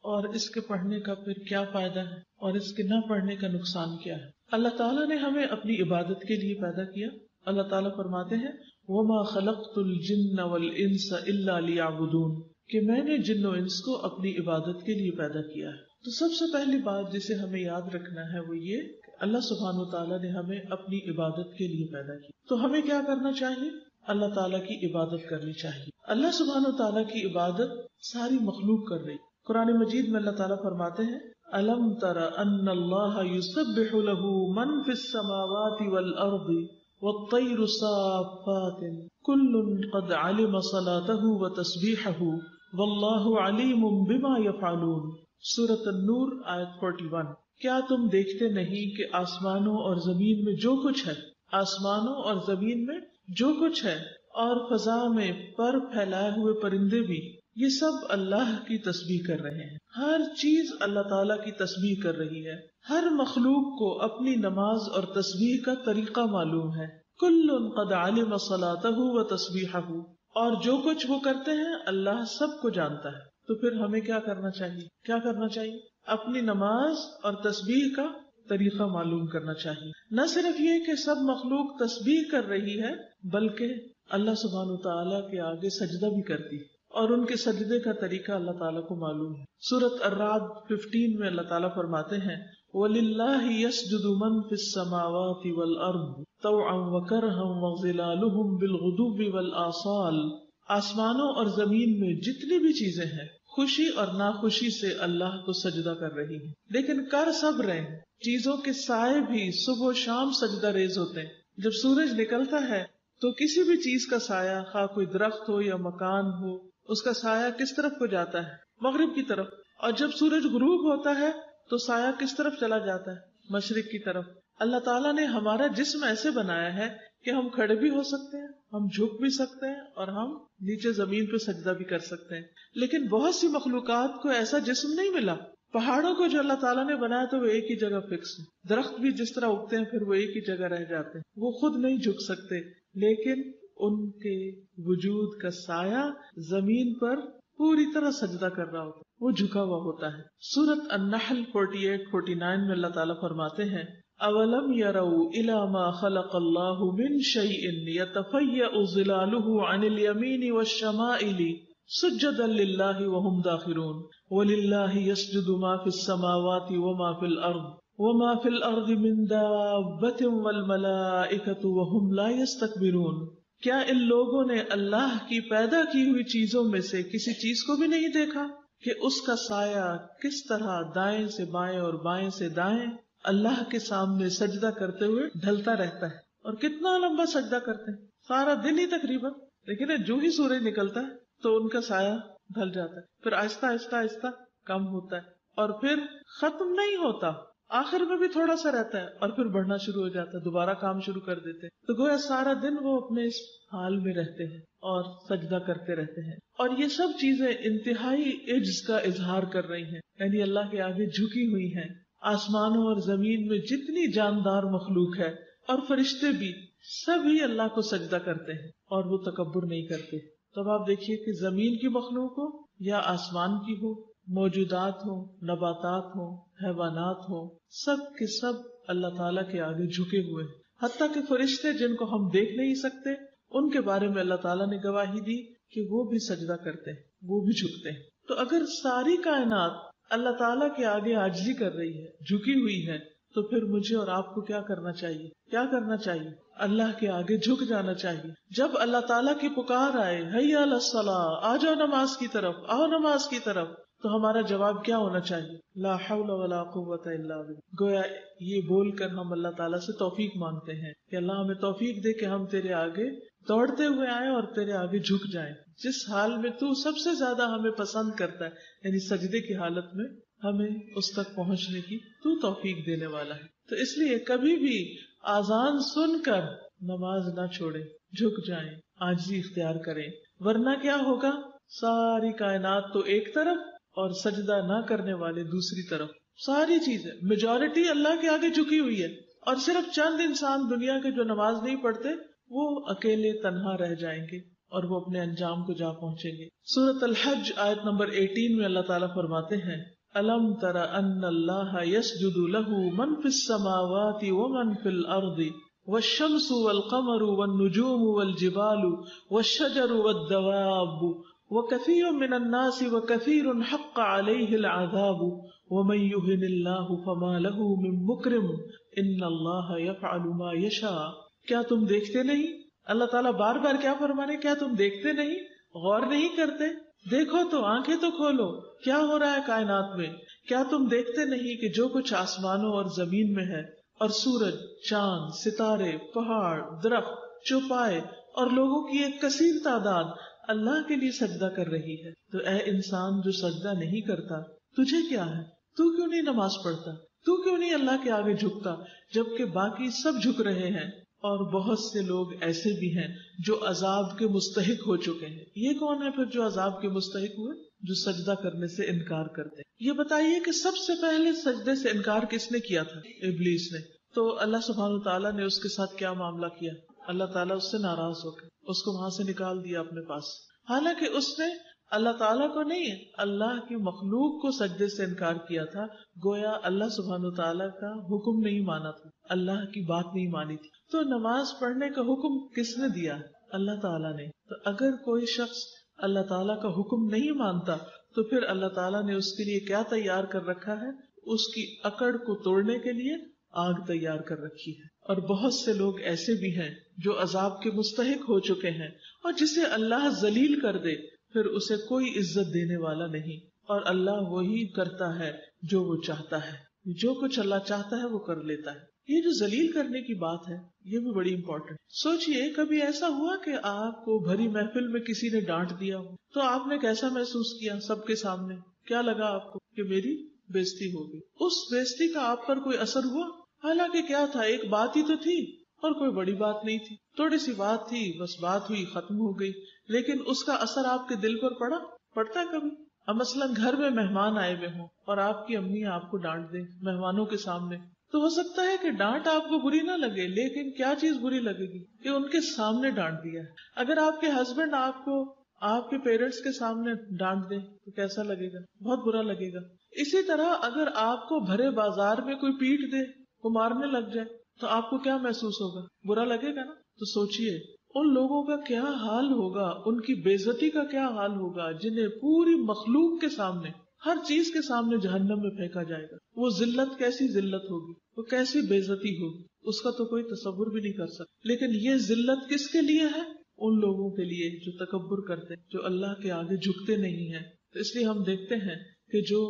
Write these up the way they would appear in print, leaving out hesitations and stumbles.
اور اس کے پڑھنے کا پھر کیا فائدہ ہے اور اس کے نہ پڑھنے کا نقصان کیا ہے؟ اللہ تعالیٰ نے ہمیں اپنی عبادت کے لیے پیدا کیا. اللہ تعالیٰ فرماتے ہیں وَمَا خَلَقْتُ الْجِنَّ وَالْإِنسَ إِلَّا لِيَعْبُدُونَ کہ میں نے جن و انس کو اپنی عبادت کے لیے پیدا کیا ہے. تو سب سے پہلی بات جسے ہمیں یاد رکھنا ہے وہ یہ کہ اللہ سبحانہ و تعالیٰ نے ہمیں اپنی عبادت کے لیے پیدا کیا. تو ہمیں کیا کرنا چاہیے؟ اللہ تعالیٰ کی عبادت کرنی چاہیے. اللہ سبحانہ و تعالیٰ کی عبادت ساری مخلوق کر رہی. قرآن مجید میں اللہ تعالیٰ فرماتے ہیں أَلَمْ تَرَ أَنَّ اللَّهَ يُسَبِّحُ لَهُ مَنْ فِي السَّمَاوَاتِ وَالْأَرْضِ وَالطَّيْرُ صَافَّاتٍ كُلٌّ قَدْ عَلِمَ صَلَاتَهُ وَتَسْبِيحَهُ وَاللَّهُ عَلِيمٌ بِمَا يَفْعَلُونَ. سورۃ النور آیت 41. کیا تم دیکھتے نہیں کہ آسمانوں اور زمین میں جو کچھ ہے، آسمانوں اور زمین میں جو کچھ ہے اور فضا میں پر پھیلائے ہوئے پرندے بھی، یہ سب اللہ کی تسبیح کر رہے ہیں. ہر چیز اللہ تعالیٰ کی تسبیح کر رہی ہے. ہر مخلوق کو اپنی نماز اور تسبیح کا طریقہ معلوم ہے. کل قد علم صلاتہ و تسبیحہ، اور جو کچھ وہ کرتے ہیں اللہ سب کو جانتا ہے. تو پھر ہمیں کیا کرنا چاہیے؟ کیا کرنا چاہیے؟ اپنی نماز اور تسبیح کا طریقہ معلوم کرنا چاہیے. نہ صرف یہ کہ سب مخلوق تسبیح کر رہی ہے بلکہ اللہ سبحانہ وتعالیٰ کے آگے سجدہ بھی کرتی ہے اور ان کے سجدے کا طریقہ اللہ تعالیٰ کو معلوم ہے. سورۃ الرعد 15 میں اللہ تعالیٰ فرماتے ہیں وَلِلَّهِ يَسْجُدُ مَن فِي السَّمَاوَاتِ وَالْأَرْضِ طَوْعًا وَكَرْهًا وَظِلَالُهُمْ بِالْغُدُوِّ وَالْآصَالِ. آسمانوں اور زمین میں جتنی بھی چیزیں ہیں خوشی اور ناخوشی سے اللہ کو سجدہ کر رہی ہیں، لیکن کر سب رہے ہیں. چیزوں کے سائے بھی صبح و شام سجدہ ریز ہوتے ہیں. جب سورج نکلتا ہے تو کسی بھی چیز کا سایہ، خواہ کوئی درخت ہو یا مکان ہو، اس کا سایہ کس طرف کو جاتا ہے؟ مغرب کی طرف. اور جب سورج غروب ہوتا ہے تو سایہ کس طرف چلا جاتا ہے؟ مشرق کی طرف. اللہ تعالیٰ نے ہمارا جسم ایسے بنایا ہے کہ ہم کھڑے بھی ہو سکتے ہیں، ہم جھک بھی سکتے ہیں اور ہم نیچے زمین پہ سجدہ بھی کر سکتے ہیں. لیکن بہت سی مخلوقات کو ایسا جسم نہیں ملا. پہاڑوں کو جو اللہ تعالیٰ نے بنایا تو وہ ایک ہی جگہ فکس ہے. درخت بھی جس طرح اگتے ہیں پھر وہ ایک ہی جگہ رہ جاتے ہیں، وہ خود نہیں جھک سکتے، لیکن ان کے وجود کا سایہ زمین پر پوری طرح سجدہ کر رہا ہوتا ہے، وہ جھکا ہوا ہوتا ہے. سورۃ النحل 48-49 میں اللہ تعالیٰ فرماتے ہیں اولم يروا الى ما خلق الله من شيء يتفيأ ظلاله عن اليمين والشمائل سجدا لله وهم داخرون ولله يسجد ما في السماوات وما في الارض من دابة والملائكة وهم لا يستكبرون. کیا ان لوگوں نے اللہ کی پیدا کی ہوئی چیزوں میں سے کسی چیز کو بھی نہیں دیکھا کہ اس کا سایہ کس طرح دائیں سے بائیں اور بائیں سے دائیں اللہ کے سامنے سجدہ کرتے ہوئے ڈھلتا رہتا ہے؟ اور کتنا لمبا سجدہ کرتے ہیں، سارا دن ہی تقریباً. لیکن جو ہی سورج نکلتا ہے تو ان کا سایہ ڈھل جاتا ہے، پھر آہستہ آہستہ آہستہ کم ہوتا ہے اور پھر ختم نہیں ہوتا، آخر میں بھی تھوڑا سا رہتا ہے اور پھر بڑھنا شروع ہو جاتا ہے، دوبارہ کام شروع کر دیتے ہیں. تو گویا سارا دن وہ اپنے اس حال میں رہتے ہیں اور سجدہ کرتے رہتے ہیں. اور یہ سب چیزیں انتہائی عجز کا اظہار کر رہی ہیں، یعنی اللہ کے آگے جھکی ہوئی ہیں. آسمانوں اور زمین میں جتنی جاندار مخلوق ہے اور فرشتے بھی سبھی اللہ کو سجدہ کرتے ہیں اور وہ تکبر نہیں کرتے. تب آپ دیکھیے کہ زمین کی مخلوق ہو یا آسمان کی ہو، موجودات ہوں، نباتات ہوں، حیوانات ہوں، سب کے سب اللہ تعالیٰ کے آگے جھکے ہوئے ہیں. حتیٰ کہ فرشتے جن کو ہم دیکھ نہیں سکتے ان کے بارے میں اللہ تعالیٰ نے گواہی دی کہ وہ بھی سجدہ کرتے ہیں، وہ بھی جھکتے ہیں. تو اگر ساری کائنات اللہ تعالیٰ کے آگے عاجزی کر رہی ہے، جھکی ہوئی ہے، تو پھر مجھے اور آپ کو کیا کرنا چاہیے؟ کیا کرنا چاہیے؟ اللہ کے آگے جھک جانا چاہیے. جب اللہ تعالیٰ کی پکار آئے حی علی الصلاۃ، آ جاؤ نماز کی طرف، آؤ نماز کی طرف، تو ہمارا جواب کیا ہونا چاہیے؟ لا حول ولا قوت الا باللہ. گویا یہ بول کر ہم اللہ تعالیٰ سے توفیق مانگتے ہیں کہ اللہ ہمیں توفیق دے کہ ہم تیرے آگے دوڑتے ہوئے آئیں اور تیرے آگے جھک جائیں جس حال میں تو سب سے زیادہ ہمیں پسند کرتا ہے، یعنی سجدے کی حالت میں ہمیں اس تک پہنچنے کی تو توفیق دینے والا ہے. تو اس لیے کبھی بھی آذان سن کر نماز نہ چھوڑیں، جھک جائیں، عاجزی اختیار کریں، ورنہ کیا ہوگا؟ ساری کائنات تو ایک طرف اور سجدہ نہ کرنے والے دوسری طرف. ساری چیزیں میجورٹی اللہ کے آگے جھکی ہوئی ہے اور صرف چند انسان دنیا کے جو نماز نہیں پڑھتے وہ اکیلے تنہا رہ جائیں گے اور وہ اپنے انجام کو جا پہنچیں گے. سورۃ الحج آیت نمبر 18 میں اللہ تعالیٰ فرماتے ہیں الم تر ان اللہ یسجد له من فی السماوات ومن فی الارض والشمس والقمر والنجوم والجبال والشجر والدواب وكثير من الناس وكثير حق عليه العذاب ومن يهن الله فما له من مكرم ان الله يفعل ما يشاء. کیا تم دیکھتے نہیں؟ اللہ تعالیٰ بار بار کیا فرمانے؟ کیا تم دیکھتے نہیں؟ غور نہیں کرتے؟ دیکھو تو، آنکھیں تو کھولو، کیا ہو رہا ہے کائنات میں؟ کیا تم دیکھتے نہیں کہ جو کچھ آسمانوں اور زمین میں ہے، اور سورج، چاند، ستارے، پہاڑ، درخت، چوپائے اور لوگوں کی ایک کثیر تعداد اللہ کے لیے سجدہ کر رہی ہے. تو اے انسان جو سجدہ نہیں کرتا، تجھے کیا ہے؟ تو کیوں نہیں نماز پڑھتا؟ تو کیوں نہیں اللہ کے آگے جھکتا جبکہ باقی سب جھک رہے ہیں؟ اور بہت سے لوگ ایسے بھی ہیں جو عذاب کے مستحق ہو چکے ہیں. یہ کون ہے پھر جو عذاب کے مستحق ہوئے؟ جو سجدہ کرنے سے انکار کرتے ہیں. یہ بتائیے کہ سب سے پہلے سجدے سے انکار کس نے کیا تھا؟ ابلیس نے. تو اللہ سبحانہ وتعالیٰ نے اس کے ساتھ کیا معاملہ کیا؟ اللہ تعالیٰ اس سے ناراض ہو گئے، اس کو وہاں سے نکال دیا اپنے پاس. حالانکہ اس نے اللہ تعالیٰ کو نہیں، اللہ کی مخلوق کو سجدے سے انکار کیا تھا. گویا اللہ سبحانہ وتعالیٰ کا حکم نہیں مانا تھا، اللہ کی بات نہیں مانی تھی. تو نماز پڑھنے کا حکم کس نے دیا؟ اللہ تعالیٰ نے. تو اگر کوئی شخص اللہ تعالیٰ کا حکم نہیں مانتا تو پھر اللہ تعالیٰ نے اس کے لیے کیا تیار کر رکھا ہے؟ اس کی اکڑ کو توڑنے کے لیے آگ تیار کر رکھی ہے. اور بہت سے لوگ ایسے بھی ہیں جو عذاب کے مستحق ہو چکے ہیں، اور جسے اللہ ذلیل کر دے پھر اسے کوئی عزت دینے والا نہیں. اور اللہ وہی کرتا ہے جو وہ چاہتا ہے، جو کچھ اللہ چاہتا ہے وہ کر لیتا ہے. یہ جو ذلیل کرنے کی بات ہے یہ بھی بڑی امپورٹنٹ. سوچئے کبھی ایسا ہوا کہ آپ کو بھری محفل میں کسی نے ڈانٹ دیا ہو تو آپ نے کیسا محسوس کیا؟ سب کے سامنے کیا لگا آپ کو؟ کہ میری بےزتی ہو گئی. اس بےزتی کا آپ پر کوئی اثر ہوا؟ حالانکہ کیا تھا، ایک بات ہی تو تھی اور کوئی بڑی بات نہیں تھی، تھوڑی سی بات تھی، بس بات ہوئی ختم ہو گئی. لیکن اس کا اثر آپ کے دل پر پڑتا ہے کبھی؟ اب مثلاً گھر میں مہمان آئے ہوئے ہوں اور آپ کی امی آپ کو ڈانٹ دیں مہمانوں کے سامنے، تو ہو سکتا ہے کہ ڈانٹ آپ کو بری نہ لگے، لیکن کیا چیز بری لگے گی کہ ان کے سامنے ڈانٹ دیا ہے. اگر آپ کے ہسبینڈ آپ کو آپ کے پیرنٹس کے سامنے ڈانٹ دیں تو کیسا لگے گا؟ بہت برا لگے گا. اسی طرح اگر آپ کو بھرے بازار میں کوئی پیٹ دے، وہ مارنے لگ جائے تو آپ کو کیا محسوس ہوگا؟ برا لگے گا نا. تو سوچئے ان لوگوں کا کیا حال ہوگا، ان کی بے عزتی کا کیا حال ہوگا جنہیں پوری مخلوق کے سامنے، ہر چیز کے سامنے جہنم میں پھینکا جائے گا. وہ ذلت کیسی ذلت ہوگی، وہ کیسی بے عزتی ہوگی، اس کا تو کوئی تصور بھی نہیں کر سکتا. لیکن یہ ذلت کس کے لیے ہے؟ ان لوگوں کے لیے جو تکبر کرتے، جو اللہ کے آگے جھکتے نہیں ہیں. تو اس لیے ہم دیکھتے ہیں کہ جو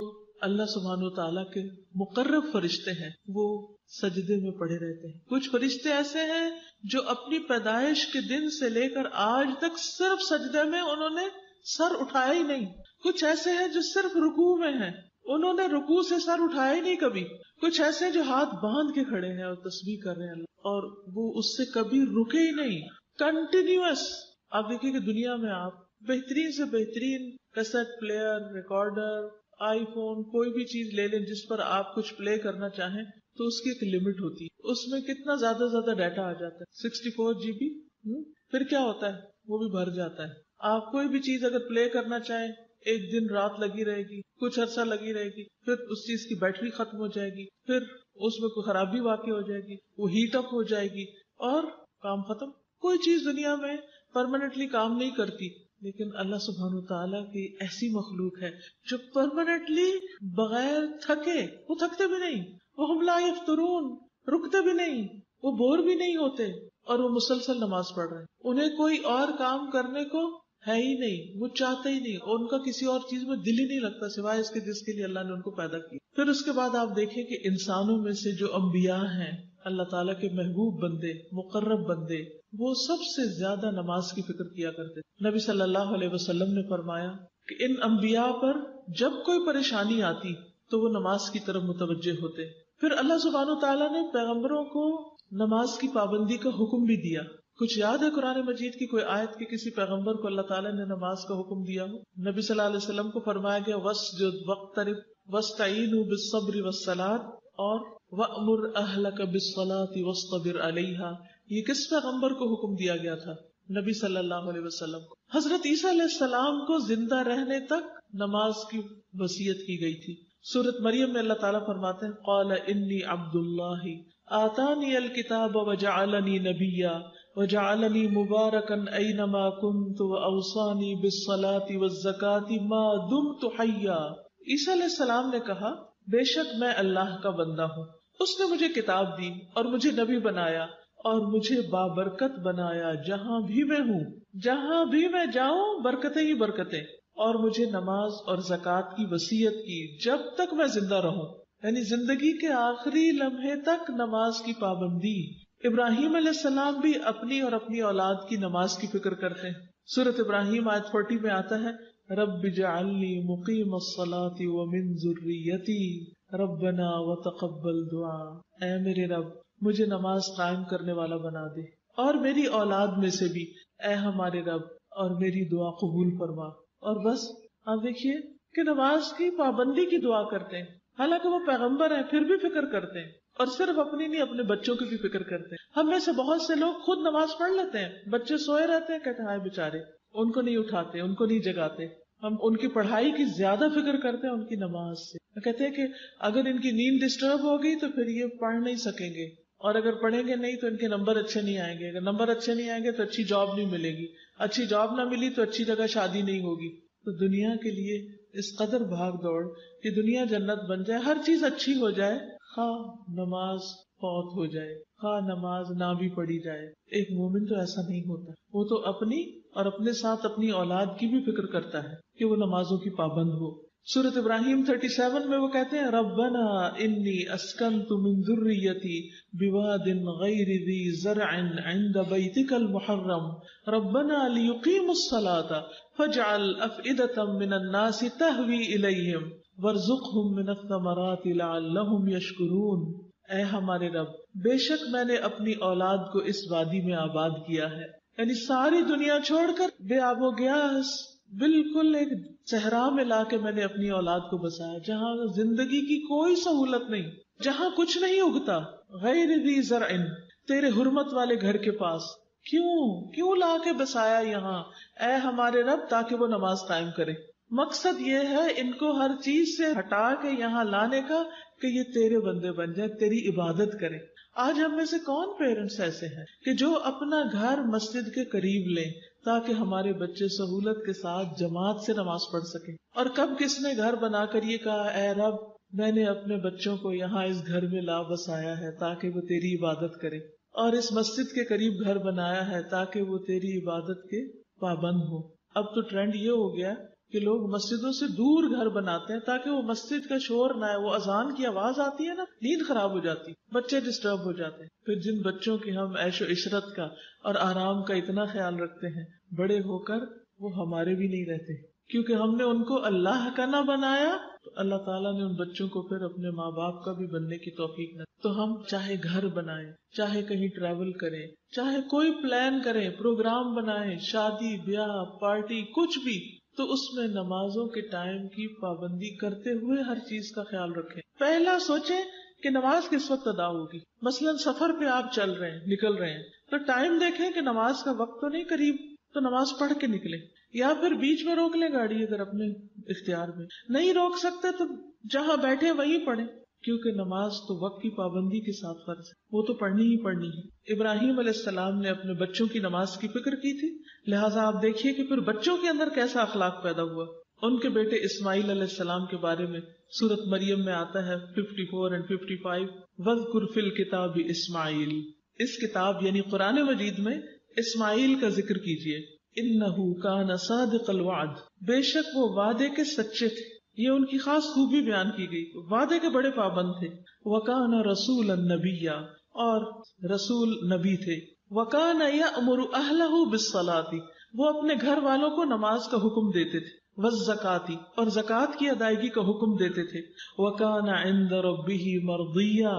اللہ سبحانہ وتعالیٰ کے مقرب فرشتے ہیں وہ سجدے میں پڑے رہتے ہیں. کچھ فرشتے ایسے ہیں جو اپنی پیدائش کے دن سے لے کر آج تک صرف سجدے میں انہوں نے سر اٹھایا ہی نہیں. کچھ ایسے ہیں جو صرف رکوع میں ہیں، انہوں نے رکوع سے سر اٹھایا ہی نہیں کبھی. کچھ ایسے جو ہاتھ باندھ کے کھڑے ہیں اور تسبیح کر رہے ہیں اللہ، اور وہ اس سے کبھی رکے ہی نہیں، کنٹینیوس. آپ دیکھیں کہ دنیا میں آپ بہترین سے بہترین کیسٹ پلیئر، ریکارڈر، آئی فون، کوئی بھی چیز لے لیں جس پر آپ کچھ پلے کرنا چاہیں تو اس کی ایک لمٹ ہوتی ہے. اس میں کتنا زیادہ ڈیٹا آ جاتا ہے، 64 GB. پھر کیا ہوتا ہے؟ وہ بھی بھر جاتا ہے. آپ کوئی بھی چیز اگر پلے کرنا چاہیں ایک دن رات لگی رہے گی، کچھ عرصہ لگی رہے گی، پھر اس چیز کی بیٹری ختم ہو جائے گی، پھر اس میں کوئی خرابی واقع ہو جائے گی، وہ ہیٹ اپ ہو جائے گی اور کام ختم. کوئی چیز دنیا میں پرماننٹلی کام نہیں کرتی. لیکن اللہ سبحانہ وتعالیٰ کی ایسی مخلوق ہے جو پرماننٹلی بغیر تھکے، وہ تھکتے بھی نہیں، وہ ہم لا یفترون، رکتے بھی نہیں، وہ بور بھی نہیں ہوتے، اور وہ مسلسل نماز پڑھ رہے ہیں. انہیں کوئی اور کام کرنے کو ہے ہی نہیں، وہ چاہتے ہی نہیں، اور ان کا کسی اور چیز میں دل ہی نہیں لگتا سوائے اس کے جس کے لیے اللہ نے ان کو پیدا کیا. پھر اس کے بعد آپ دیکھیں کہ انسانوں میں سے جو انبیاء ہیں، اللہ تعالیٰ کے محبوب بندے، مقرب بندے، وہ سب سے زیادہ نماز کی فکر کیا کرتے. نبی صلی اللہ علیہ وسلم نے فرمایا کہ ان انبیاء پر جب کوئی پریشانی آتی تو وہ نماز کی طرف متوجہ ہوتے. پھر اللہ سبحانہ تعالیٰ نے پیغمبروں کو نماز کی پابندی کا حکم بھی دیا. کچھ یاد ہے قرآن مجید کی کوئی آیت کی کسی پیغمبر کو اللہ تعالیٰ نے نماز کا حکم دیا ہو؟ نبی صلی اللہ علیہ وسلم کو فرمایا گیا وَاسْجُدْ وَاقْتَرِبْ وَاسْتَعِینُوا بِالصَّبْرِ وَالصَّلَاةِ اور وَأْمُرْ أَهْلَكَ بِالصَّلَاةِ وَاصْطَبِرْ عَلَيْهَا. یہ کس پیغمبر کو حکم دیا گیا تھا؟ نبی صلی اللہ علیہ وسلم کو. حضرت عیسیٰ علیہ السلام کو زندہ رہنے تک نماز کی وصیت کی گئی تھی. سورۃ مریم میں اللہ تعالیٰ فرماتے ہیں قال انی عبد اللہ آتانی الکتاب وجعلنی نبیا وجعلنی مبارکا اینما کنت واوصانی بالصلاة والزکاة ما دمت حیا. عیسیٰ علیہ السلام نے کہا بے شک میں اللہ کا بندہ ہوں، اس نے مجھے کتاب دی اور مجھے نبی بنایا اور مجھے بابرکت بنایا جہاں بھی میں ہوں، جہاں بھی میں جاؤں برکتیں ہی برکتیں، اور مجھے نماز اور زکوٰۃ کی وصیت کی جب تک میں زندہ رہوں، یعنی زندگی کے آخری لمحے تک نماز کی پابندی. ابراہیم علیہ السلام بھی اپنی اور اپنی اولاد کی نماز کی فکر کرتے ہیں. سورۃ ابراہیم آیت 40 میں آتا ہے رب اجعلنی مقیم الصلاۃ ومن ذریتی ربنا وتقبل دعا. اے میرے رب مجھے نماز قائم کرنے والا بنا دے اور میری اولاد میں سے بھی اے ہمارے رب اور میری دعا قبول فرما. اور بس آپ دیکھیے کہ نماز کی پابندی کی دعا کرتے ہیں، حالانکہ وہ پیغمبر ہیں پھر بھی فکر کرتے ہیں، اور صرف اپنی نہیں اپنے بچوں کی بھی فکر کرتے ہیں. ہم میں سے بہت سے لوگ خود نماز پڑھ لیتے ہیں، بچے سوئے رہتے ہیں کہتے ہیں ہائے بیچارے، ان کو نہیں اٹھاتے، ان کو نہیں جگاتے. ہم ان کی پڑھائی کی زیادہ فکر کرتے ہیں ان کی نماز سے. کہتے ہیں کہ اگر ان کی نیند ڈسٹرب ہوگی تو پھر یہ پڑھ نہیں سکیں گے، اور اگر پڑھیں گے نہیں تو ان کے نمبر اچھے نہیں آئیں گے، اگر نمبر اچھے نہیں آئیں گے تو اچھی جاب نہیں ملے گی، اچھی جاب نہ ملی تو اچھی جگہ شادی نہیں ہوگی. تو دنیا کے لیے اس قدر بھاگ دوڑ کہ دنیا جنت بن جائے، ہر چیز اچھی ہو جائے، خواہ نماز فوت ہو جائے، خواہ نماز نہ بھی پڑھی جائے. ایک مومن تو ایسا نہیں ہوتا، وہ تو اپنی اور اپنے ساتھ اپنی اولاد کی بھی فکر کرتا ہے کہ وہ نمازوں کی پابند ہو. سورۃ ابراہیم 37 میں وہ کہتے ہیں ربنا انی اسکنت من ذریتی بواد غیر ذی زرع عند بیتک المحرم ربنا لیقیموا الصلاة فاجعل افئدة من الناس تہوی الیہم وارزقہم من الثمرات لعلہم یشکرون. اے ہمارے رب بے شک میں نے اپنی اولاد کو اس وادی میں آباد کیا ہے، یعنی ساری دنیا چھوڑ کر بے آب و گیاس بالکل ایک صحرا میں لا کے میں نے اپنی اولاد کو بسایا، جہاں زندگی کی کوئی سہولت نہیں، جہاں کچھ نہیں اگتا. غیر ذی زرع، تیرے حرمت والے گھر کے پاس. کیوں لا کے بسایا یہاں اے ہمارے رب؟ تاکہ وہ نماز قائم کرے. مقصد یہ ہے ان کو ہر چیز سے ہٹا کے یہاں لانے کا کہ یہ تیرے بندے بن جائے، تیری عبادت کرے. آج ہم میں سے کون پیرنٹس ایسے ہیں کہ جو اپنا گھر مسجد کے قریب لیں تاکہ ہمارے بچے سہولت کے ساتھ جماعت سے نماز پڑھ سکیں؟ اور کب کس نے گھر بنا کر یہ کہا اے رب میں نے اپنے بچوں کو یہاں اس گھر میں لا بسایا ہے تاکہ وہ تیری عبادت کرے، اور اس مسجد کے قریب گھر بنایا ہے تاکہ وہ تیری عبادت کے پابند ہو. اب تو ٹرینڈ یہ ہو گیا کہ لوگ مسجدوں سے دور گھر بناتے ہیں تاکہ وہ مسجد کا شور نہ ہے، وہ اذان کی آواز آتی ہے نا، نیند خراب ہو جاتی، بچے ڈسٹرب ہو جاتے ہیں. پھر جن بچوں کی ہم عیش و عشرت کا اور آرام کا اتنا خیال رکھتے ہیں، بڑے ہو کر وہ ہمارے بھی نہیں رہتے، کیونکہ ہم نے ان کو اللہ کا نہ بنایا تو اللہ تعالیٰ نے ان بچوں کو پھر اپنے ماں باپ کا بھی بننے کی توفیق نہ. تو ہم چاہے گھر بنائیں، چاہے کہیں ٹریول کریں، چاہے کوئی پلان کریں، پروگرام بنائیں، شادی بیاہ پارٹی کچھ بھی، تو اس میں نمازوں کے ٹائم کی پابندی کرتے ہوئے ہر چیز کا خیال رکھیں. پہلا سوچیں کہ نماز کس وقت ادا ہوگی. مثلا سفر پہ آپ چل رہے ہیں، نکل رہے ہیں، تو ٹائم دیکھیں کہ نماز کا وقت تو نہیں قریب، تو نماز پڑھ کے نکلیں. یا پھر بیچ میں روک لیں گاڑی اگر اپنے اختیار میں نہیں روک سکتے تو جہاں بیٹھے وہیں پڑھیں، کیونکہ نماز تو وقت کی پابندی کے ساتھ فرض ہے، وہ تو پڑھنی ہی پڑھنی ہے. ابراہیم علیہ السلام نے اپنے بچوں کی نماز کی فکر کی تھی، لہٰذا آپ دیکھیے کہ پھر بچوں کے اندر کیسا اخلاق پیدا ہوا. ان کے بیٹے اسماعیل علیہ السلام کے بارے میں سورۃ مریم میں آتا ہے 54 اور 55 وَاذْكُرْ فِي الْكِتَابِ اسماعیل. اس کتاب یعنی قرآن مجید میں اسماعیل کا ذکر کیجیے. اِنَّهُ كَانَ صَادِقَ الْوَعْدِ، بے شک وہ وعدے کے سچے تھے. یہ ان کی خاص خوبی بیان کی گئی، وعدے کے بڑے پابند تھے. وَكَانَ رَسُولًا نَبِيًّا، اور رسول نبی تھے. وَكَانَ يَأْمُرُ أَهْلَهُ بِالصَّلَاةِ، وہ اپنے گھر والوں کو نماز کا حکم دیتے تھے. وَالزَّكَاةِ، اور زکوٰۃ کی ادائیگی کا حکم دیتے تھے. وَكَانَ عِندَ رَبِّهِ مَرْضِيًّا،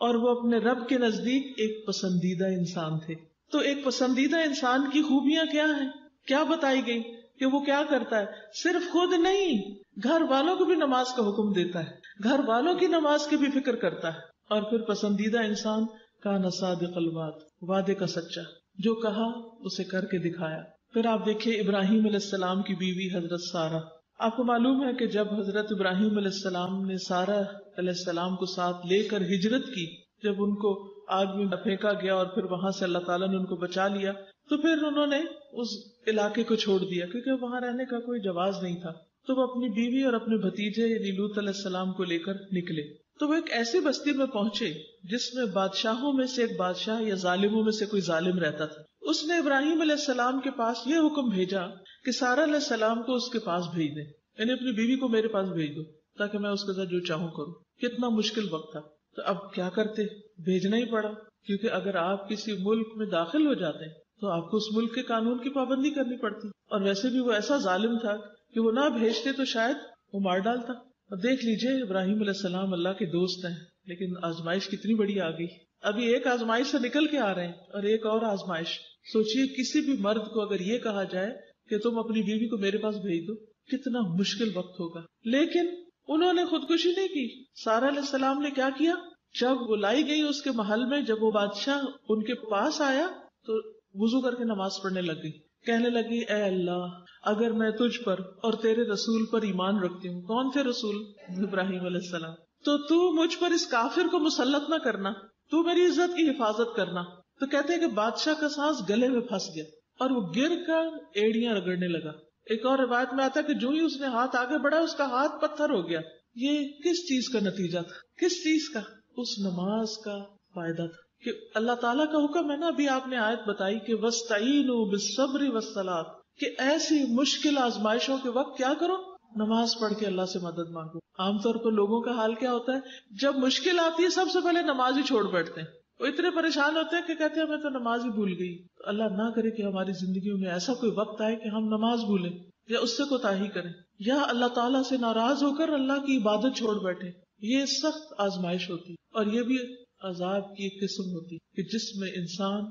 اور وہ اپنے رب کے نزدیک ایک پسندیدہ انسان تھے. تو ایک پسندیدہ انسان کی خوبیاں کیا ہیں، کیا بتائی گئی کہ وہ کیا کرتا ہے؟ صرف خود نہیں، گھر والوں کو بھی نماز کا حکم دیتا ہے، گھر والوں کی نماز کی بھی فکر کرتا ہے. اور پھر پسندیدہ انسان کان صادق الوعد، وعدے کا سچا. جو کہا اسے کر کے دکھایا. پھر آپ دیکھیے ابراہیم علیہ السلام کی بیوی حضرت سارہ. آپ کو معلوم ہے کہ جب حضرت ابراہیم علیہ السلام نے سارہ علیہ السلام کو ساتھ لے کر ہجرت کی، جب ان کو آگ میں پھینکا گیا اور پھر وہاں سے اللہ تعالیٰ نے ان کو بچا لیا، تو پھر انہوں نے اس علاقے کو چھوڑ دیا کیونکہ وہاں رہنے کا کوئی جواز نہیں تھا. تو وہ اپنی بیوی اور اپنے بھتیجے یعنی لوط علیہ السلام کو لے کر نکلے. تو وہ ایک ایسی بستی میں پہنچے جس میں بادشاہوں میں سے ایک بادشاہ یا ظالموں میں سے کوئی ظالم رہتا تھا. اس نے ابراہیم علیہ السلام کے پاس یہ حکم بھیجا کہ سارہ علیہ السلام کو اس کے پاس بھیج دیں، یعنی اپنی بیوی کو میرے پاس بھیج دو تاکہ میں اس کے ساتھ جو چاہوں کروں. کتنا مشکل وقت تھا. تو اب کیا کرتے، بھیجنا ہی پڑا، کیونکہ اگر آپ کسی ملک میں داخل ہو جاتے ہیں تو آپ کو اس ملک کے قانون کی پابندی کرنی پڑتی. اور ویسے بھی وہ ایسا ظالم تھا کہ وہ نہ بھیجتے تو شاید وہ مار ڈالتا. اور دیکھ لیجئے ابراہیم علیہ السلام اللہ کے دوست ہیں، لیکن آزمائش کتنی بڑی آ گئی. ابھی ایک آزمائش سے نکل کے آ رہے ہیں اور ایک اور آزمائش. سوچئے کسی بھی مرد کو اگر یہ کہا جائے کہ تم اپنی بیوی کو میرے پاس بھیج دو، کتنا مشکل وقت ہوگا. لیکن انہوں نے خودکشی نہیں کی. سارہ علیہ السلام نے کیا کیا، جب وہ لائی گئی اس کے محل میں، جب وہ بادشاہ ان کے پاس آیا تو وضو کر کے نماز پڑھنے لگ گئی. کہنے لگی اے اللہ، اگر میں تجھ پر اور تیرے رسول پر ایمان رکھتی ہوں. کون تھے رسول؟ ابراہیم علیہ السلام. تو مجھ پر اس کافر کو مسلط نہ کرنا، تو میری عزت کی حفاظت کرنا. تو کہتے ہیں کہ بادشاہ کا سانس گلے میں پھنس گیا اور وہ گر کر ایڑیاں رگڑنے لگا. ایک اور روایت میں آتا ہے کہ جو ہی اس نے ہاتھ آگے بڑھا اس کا ہاتھ پتھر ہو گیا. یہ کس چیز کا نتیجہ تھا؟ کس چیز کا؟ اس نماز کا فائدہ تھا کہ اللہ تعالیٰ کا حکم ہے نا. ابھی آپ نے آیت بتائی کہ وَاسْتَعِینُوا بِالصَّبْرِ وَالصَّلَاةِ، کہ ایسی مشکل آزمائشوں کے وقت کیا کرو، نماز پڑھ کے اللہ سے مدد مانگو. عام طور پر لوگوں کا حال کیا ہوتا ہے، جب مشکل آتی ہے سب سے پہلے نماز ہی چھوڑ بیٹھتے ہیں. وہ اتنے پریشان ہوتے ہیں کہ کہتے ہیں میں تو نماز ہی بھول گئی. تو اللہ نہ کرے کہ ہماری زندگیوں میں ایسا کوئی وقت آئے کہ ہم نماز بھولیں یا اس سے کوتاہی کریں یا اللہ تعالیٰ سے ناراض ہو کر اللہ کی عبادت چھوڑ بیٹھے. یہ سخت آزمائش ہوتی اور یہ بھی عذاب کی ایک قسم ہوتی کہ جس میں انسان،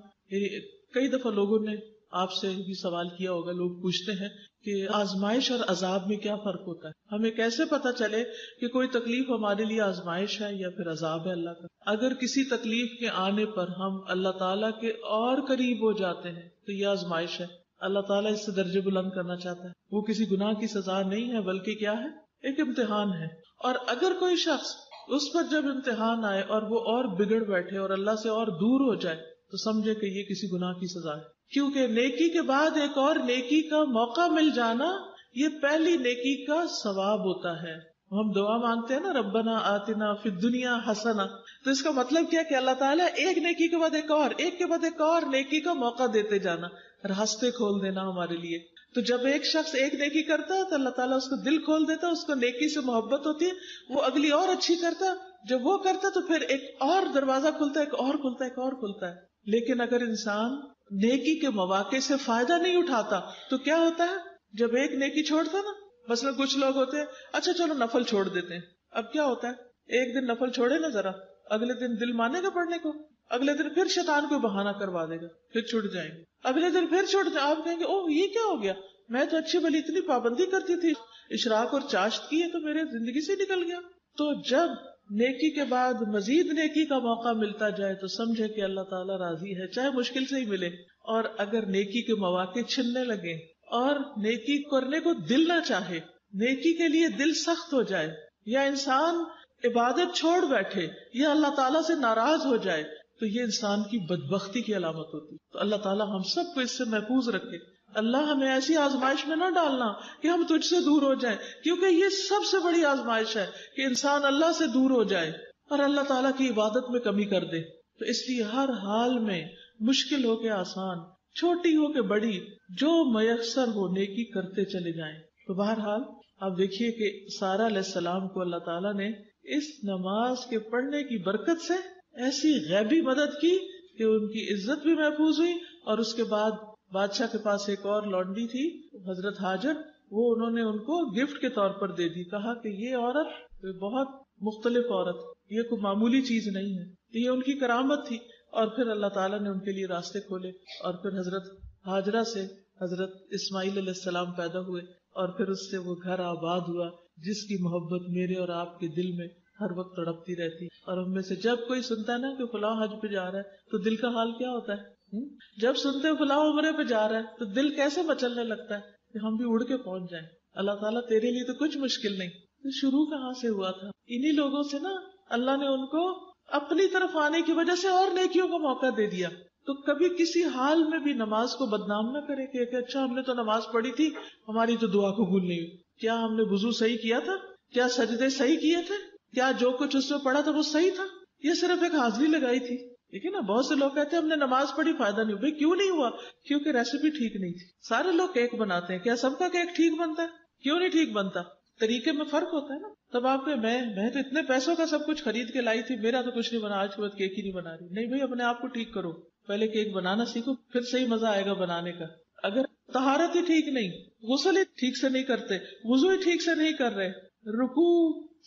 کئی دفعہ لوگوں نے آپ سے بھی سوال کیا ہوگا، لوگ پوچھتے ہیں کہ آزمائش اور عذاب میں کیا فرق ہوتا ہے، ہمیں کیسے پتا چلے کہ کوئی تکلیف ہمارے لیے آزمائش ہے یا پھر عذاب ہے اللہ کا. اگر کسی تکلیف کے آنے پر ہم اللہ تعالیٰ کے اور قریب ہو جاتے ہیں تو یہ آزمائش ہے. اللہ تعالیٰ اس سے درجے بلند کرنا چاہتا ہے. وہ کسی گناہ کی سزا نہیں ہے بلکہ کیا ہے، ایک امتحان ہے. اور اگر کوئی شخص اس پر جب امتحان آئے اور وہ اور بگڑ بیٹھے اور اللہ سے اور دور ہو جائے تو سمجھے کہ یہ کسی گناہ کی سزا ہے. کیونکہ نیکی کے بعد ایک اور نیکی کا موقع مل جانا یہ پہلی نیکی کا ثواب ہوتا ہے. ہم دعا مانگتے ہیں نا ربنا آتنا فی الدنیا حسنہ، تو اس کا مطلب کیا کہ اللہ تعالیٰ ایک نیکی کے بعد ایک اور، ایک کے بعد ایک اور نیکی کا موقع دیتے جانا، راستے کھول دینا ہمارے لیے. تو جب ایک شخص ایک نیکی کرتا ہے تو اللہ تعالیٰ اس کو دل کھول دیتا ہے، اس کو نیکی سے محبت ہوتی ہے، وہ اگلی اور اچھی کرتا ہے. جب وہ کرتا تو پھر ایک اور دروازہ کھلتا ہے، ایک اور کھلتا ہے، ایک اور کھلتا ہے. لیکن اگر انسان نیکی کے مواقع سے فائدہ نہیں اٹھاتا تو کیا ہوتا ہے، جب ایک نیکی چھوڑتا نا، مثلا کچھ لوگ ہوتے ہیں اچھا چلو نفل چھوڑ دیتے ہیں. اب کیا ہوتا ہے، ایک دن نفل چھوڑے نا ذرا، اگلے دن دل مانے گا پڑھنے کو، اگلے دن پھر شیطان کو بہانہ کروا دے گا، پھر چھوٹ جائیں گے. اگلے دن پھر چھوٹ جائیں، آپ کہیں گے اوہ یہ کیا ہو گیا، میں تو اچھی بھلی اتنی پابندی کرتی تھی، اشراق اور چاشت کی ہے تو میرے زندگی سے نکل گیا. تو جب نیکی کے بعد مزید نیکی کا موقع ملتا جائے تو سمجھے کہ اللہ تعالیٰ راضی ہے، چاہے مشکل سے ہی ملے. اور اگر نیکی کے مواقع چھننے لگے اور نیکی کرنے کو دل نہ چاہے، نیکی کے لیے دل سخت ہو جائے، یا انسان عبادت چھوڑ بیٹھے یا اللہ تعالیٰ سے ناراض ہو جائے تو یہ انسان کی بدبختی کی علامت ہوتی. تو اللہ تعالیٰ ہم سب کو اس سے محفوظ رکھے. اللہ ہمیں ایسی آزمائش میں نہ ڈالنا کہ ہم تجھ سے دور ہو جائیں، کیونکہ یہ سب سے بڑی آزمائش ہے کہ انسان اللہ سے دور ہو جائے اور اللہ تعالیٰ کی عبادت میں کمی کر دے. تو اس لیے ہر حال میں مشکل ہو کے آسان، چھوٹی ہو کے بڑی، جو میسر ہو نیکی کرتے چلے جائیں. تو بہرحال آپ دیکھیے کہ سارہ علیہ السلام کو اللہ تعالیٰ نے اس نماز کے پڑھنے کی برکت سے ایسی غیبی مدد کی کہ ان کی عزت بھی محفوظ ہوئی. اور اس کے بعد بادشاہ کے پاس ایک اور لونڈی تھی حضرت ہاجر، وہ انہوں نے ان کو گفٹ کے طور پر دے دی. کہا کہ یہ عورت بہت مختلف عورت، یہ کوئی معمولی چیز نہیں ہے، یہ ان کی کرامت تھی. اور پھر اللہ تعالیٰ نے ان کے لیے راستے کھولے اور پھر حضرت ہاجرہ سے حضرت اسماعیل علیہ السلام پیدا ہوئے اور پھر اس سے وہ گھر آباد ہوا جس کی محبت میرے اور آپ کے دل میں ہر وقت تڑپتی رہتی. اور ہم میں سے جب کوئی سنتا ہے نا کہ فلاں حج پہ جا رہا ہے تو دل کا حال کیا ہوتا ہے، جب سنتے فلاں عمرے پہ جا رہا ہے تو دل کیسے مچلنے لگتا ہے کہ ہم بھی اڑ کے پہنچ جائیں. اللہ تعالیٰ تیرے لیے تو کچھ مشکل نہیں. تو شروع کہاں سے ہوا تھا؟ انہی لوگوں سے نا. اللہ نے ان کو اپنی طرف آنے کی وجہ سے اور نیکیوں کا موقع دے دیا. تو کبھی کسی حال میں بھی نماز کو بدنام نہ کرے کہ اچھا ہم نے تو نماز پڑھی تھی, ہماری تو دعا قبول نہیں ہوئی. کیا ہم نے وضو صحیح کیا تھا؟ کیا سجدے صحیح کیے تھے؟ کیا جو کچھ اس میں پڑھا تھا وہ صحیح تھا؟ یہ صرف ایک حاضری لگائی تھی. ٹھیک ہے نا. بہت سے لوگ کہتے ہیں ہم نے نماز پڑھی فائدہ نہیں ہوا. بھائی کیوں نہیں ہوا؟ کیونکہ ریسیپی ٹھیک نہیں تھی. سارے لوگ کیک بناتے ہیں, کیا سب کا کیک ٹھیک بنتا ہے؟ کیوں نہیں ٹھیک بنتا؟ طریقے میں فرق ہوتا ہے نا. تب آپ کے میں تو اتنے پیسوں کا سب کچھ خرید کے لائی تھی, میرا تو کچھ نہیں بنا, آج کے بعد کیک ہی نہیں بنا رہی. نہیں بھائی, اپنے آپ کو ٹھیک کرو. پہلے کیک بنانا سیکھو, پھر صحیح مزہ آئے گا بنانے کا. اگر طہارت ہی ٹھیک نہیں, غسل ہی ٹھیک سے نہیں کرتے, وضو ہی ٹھیک سے نہیں کر رہے, رکوع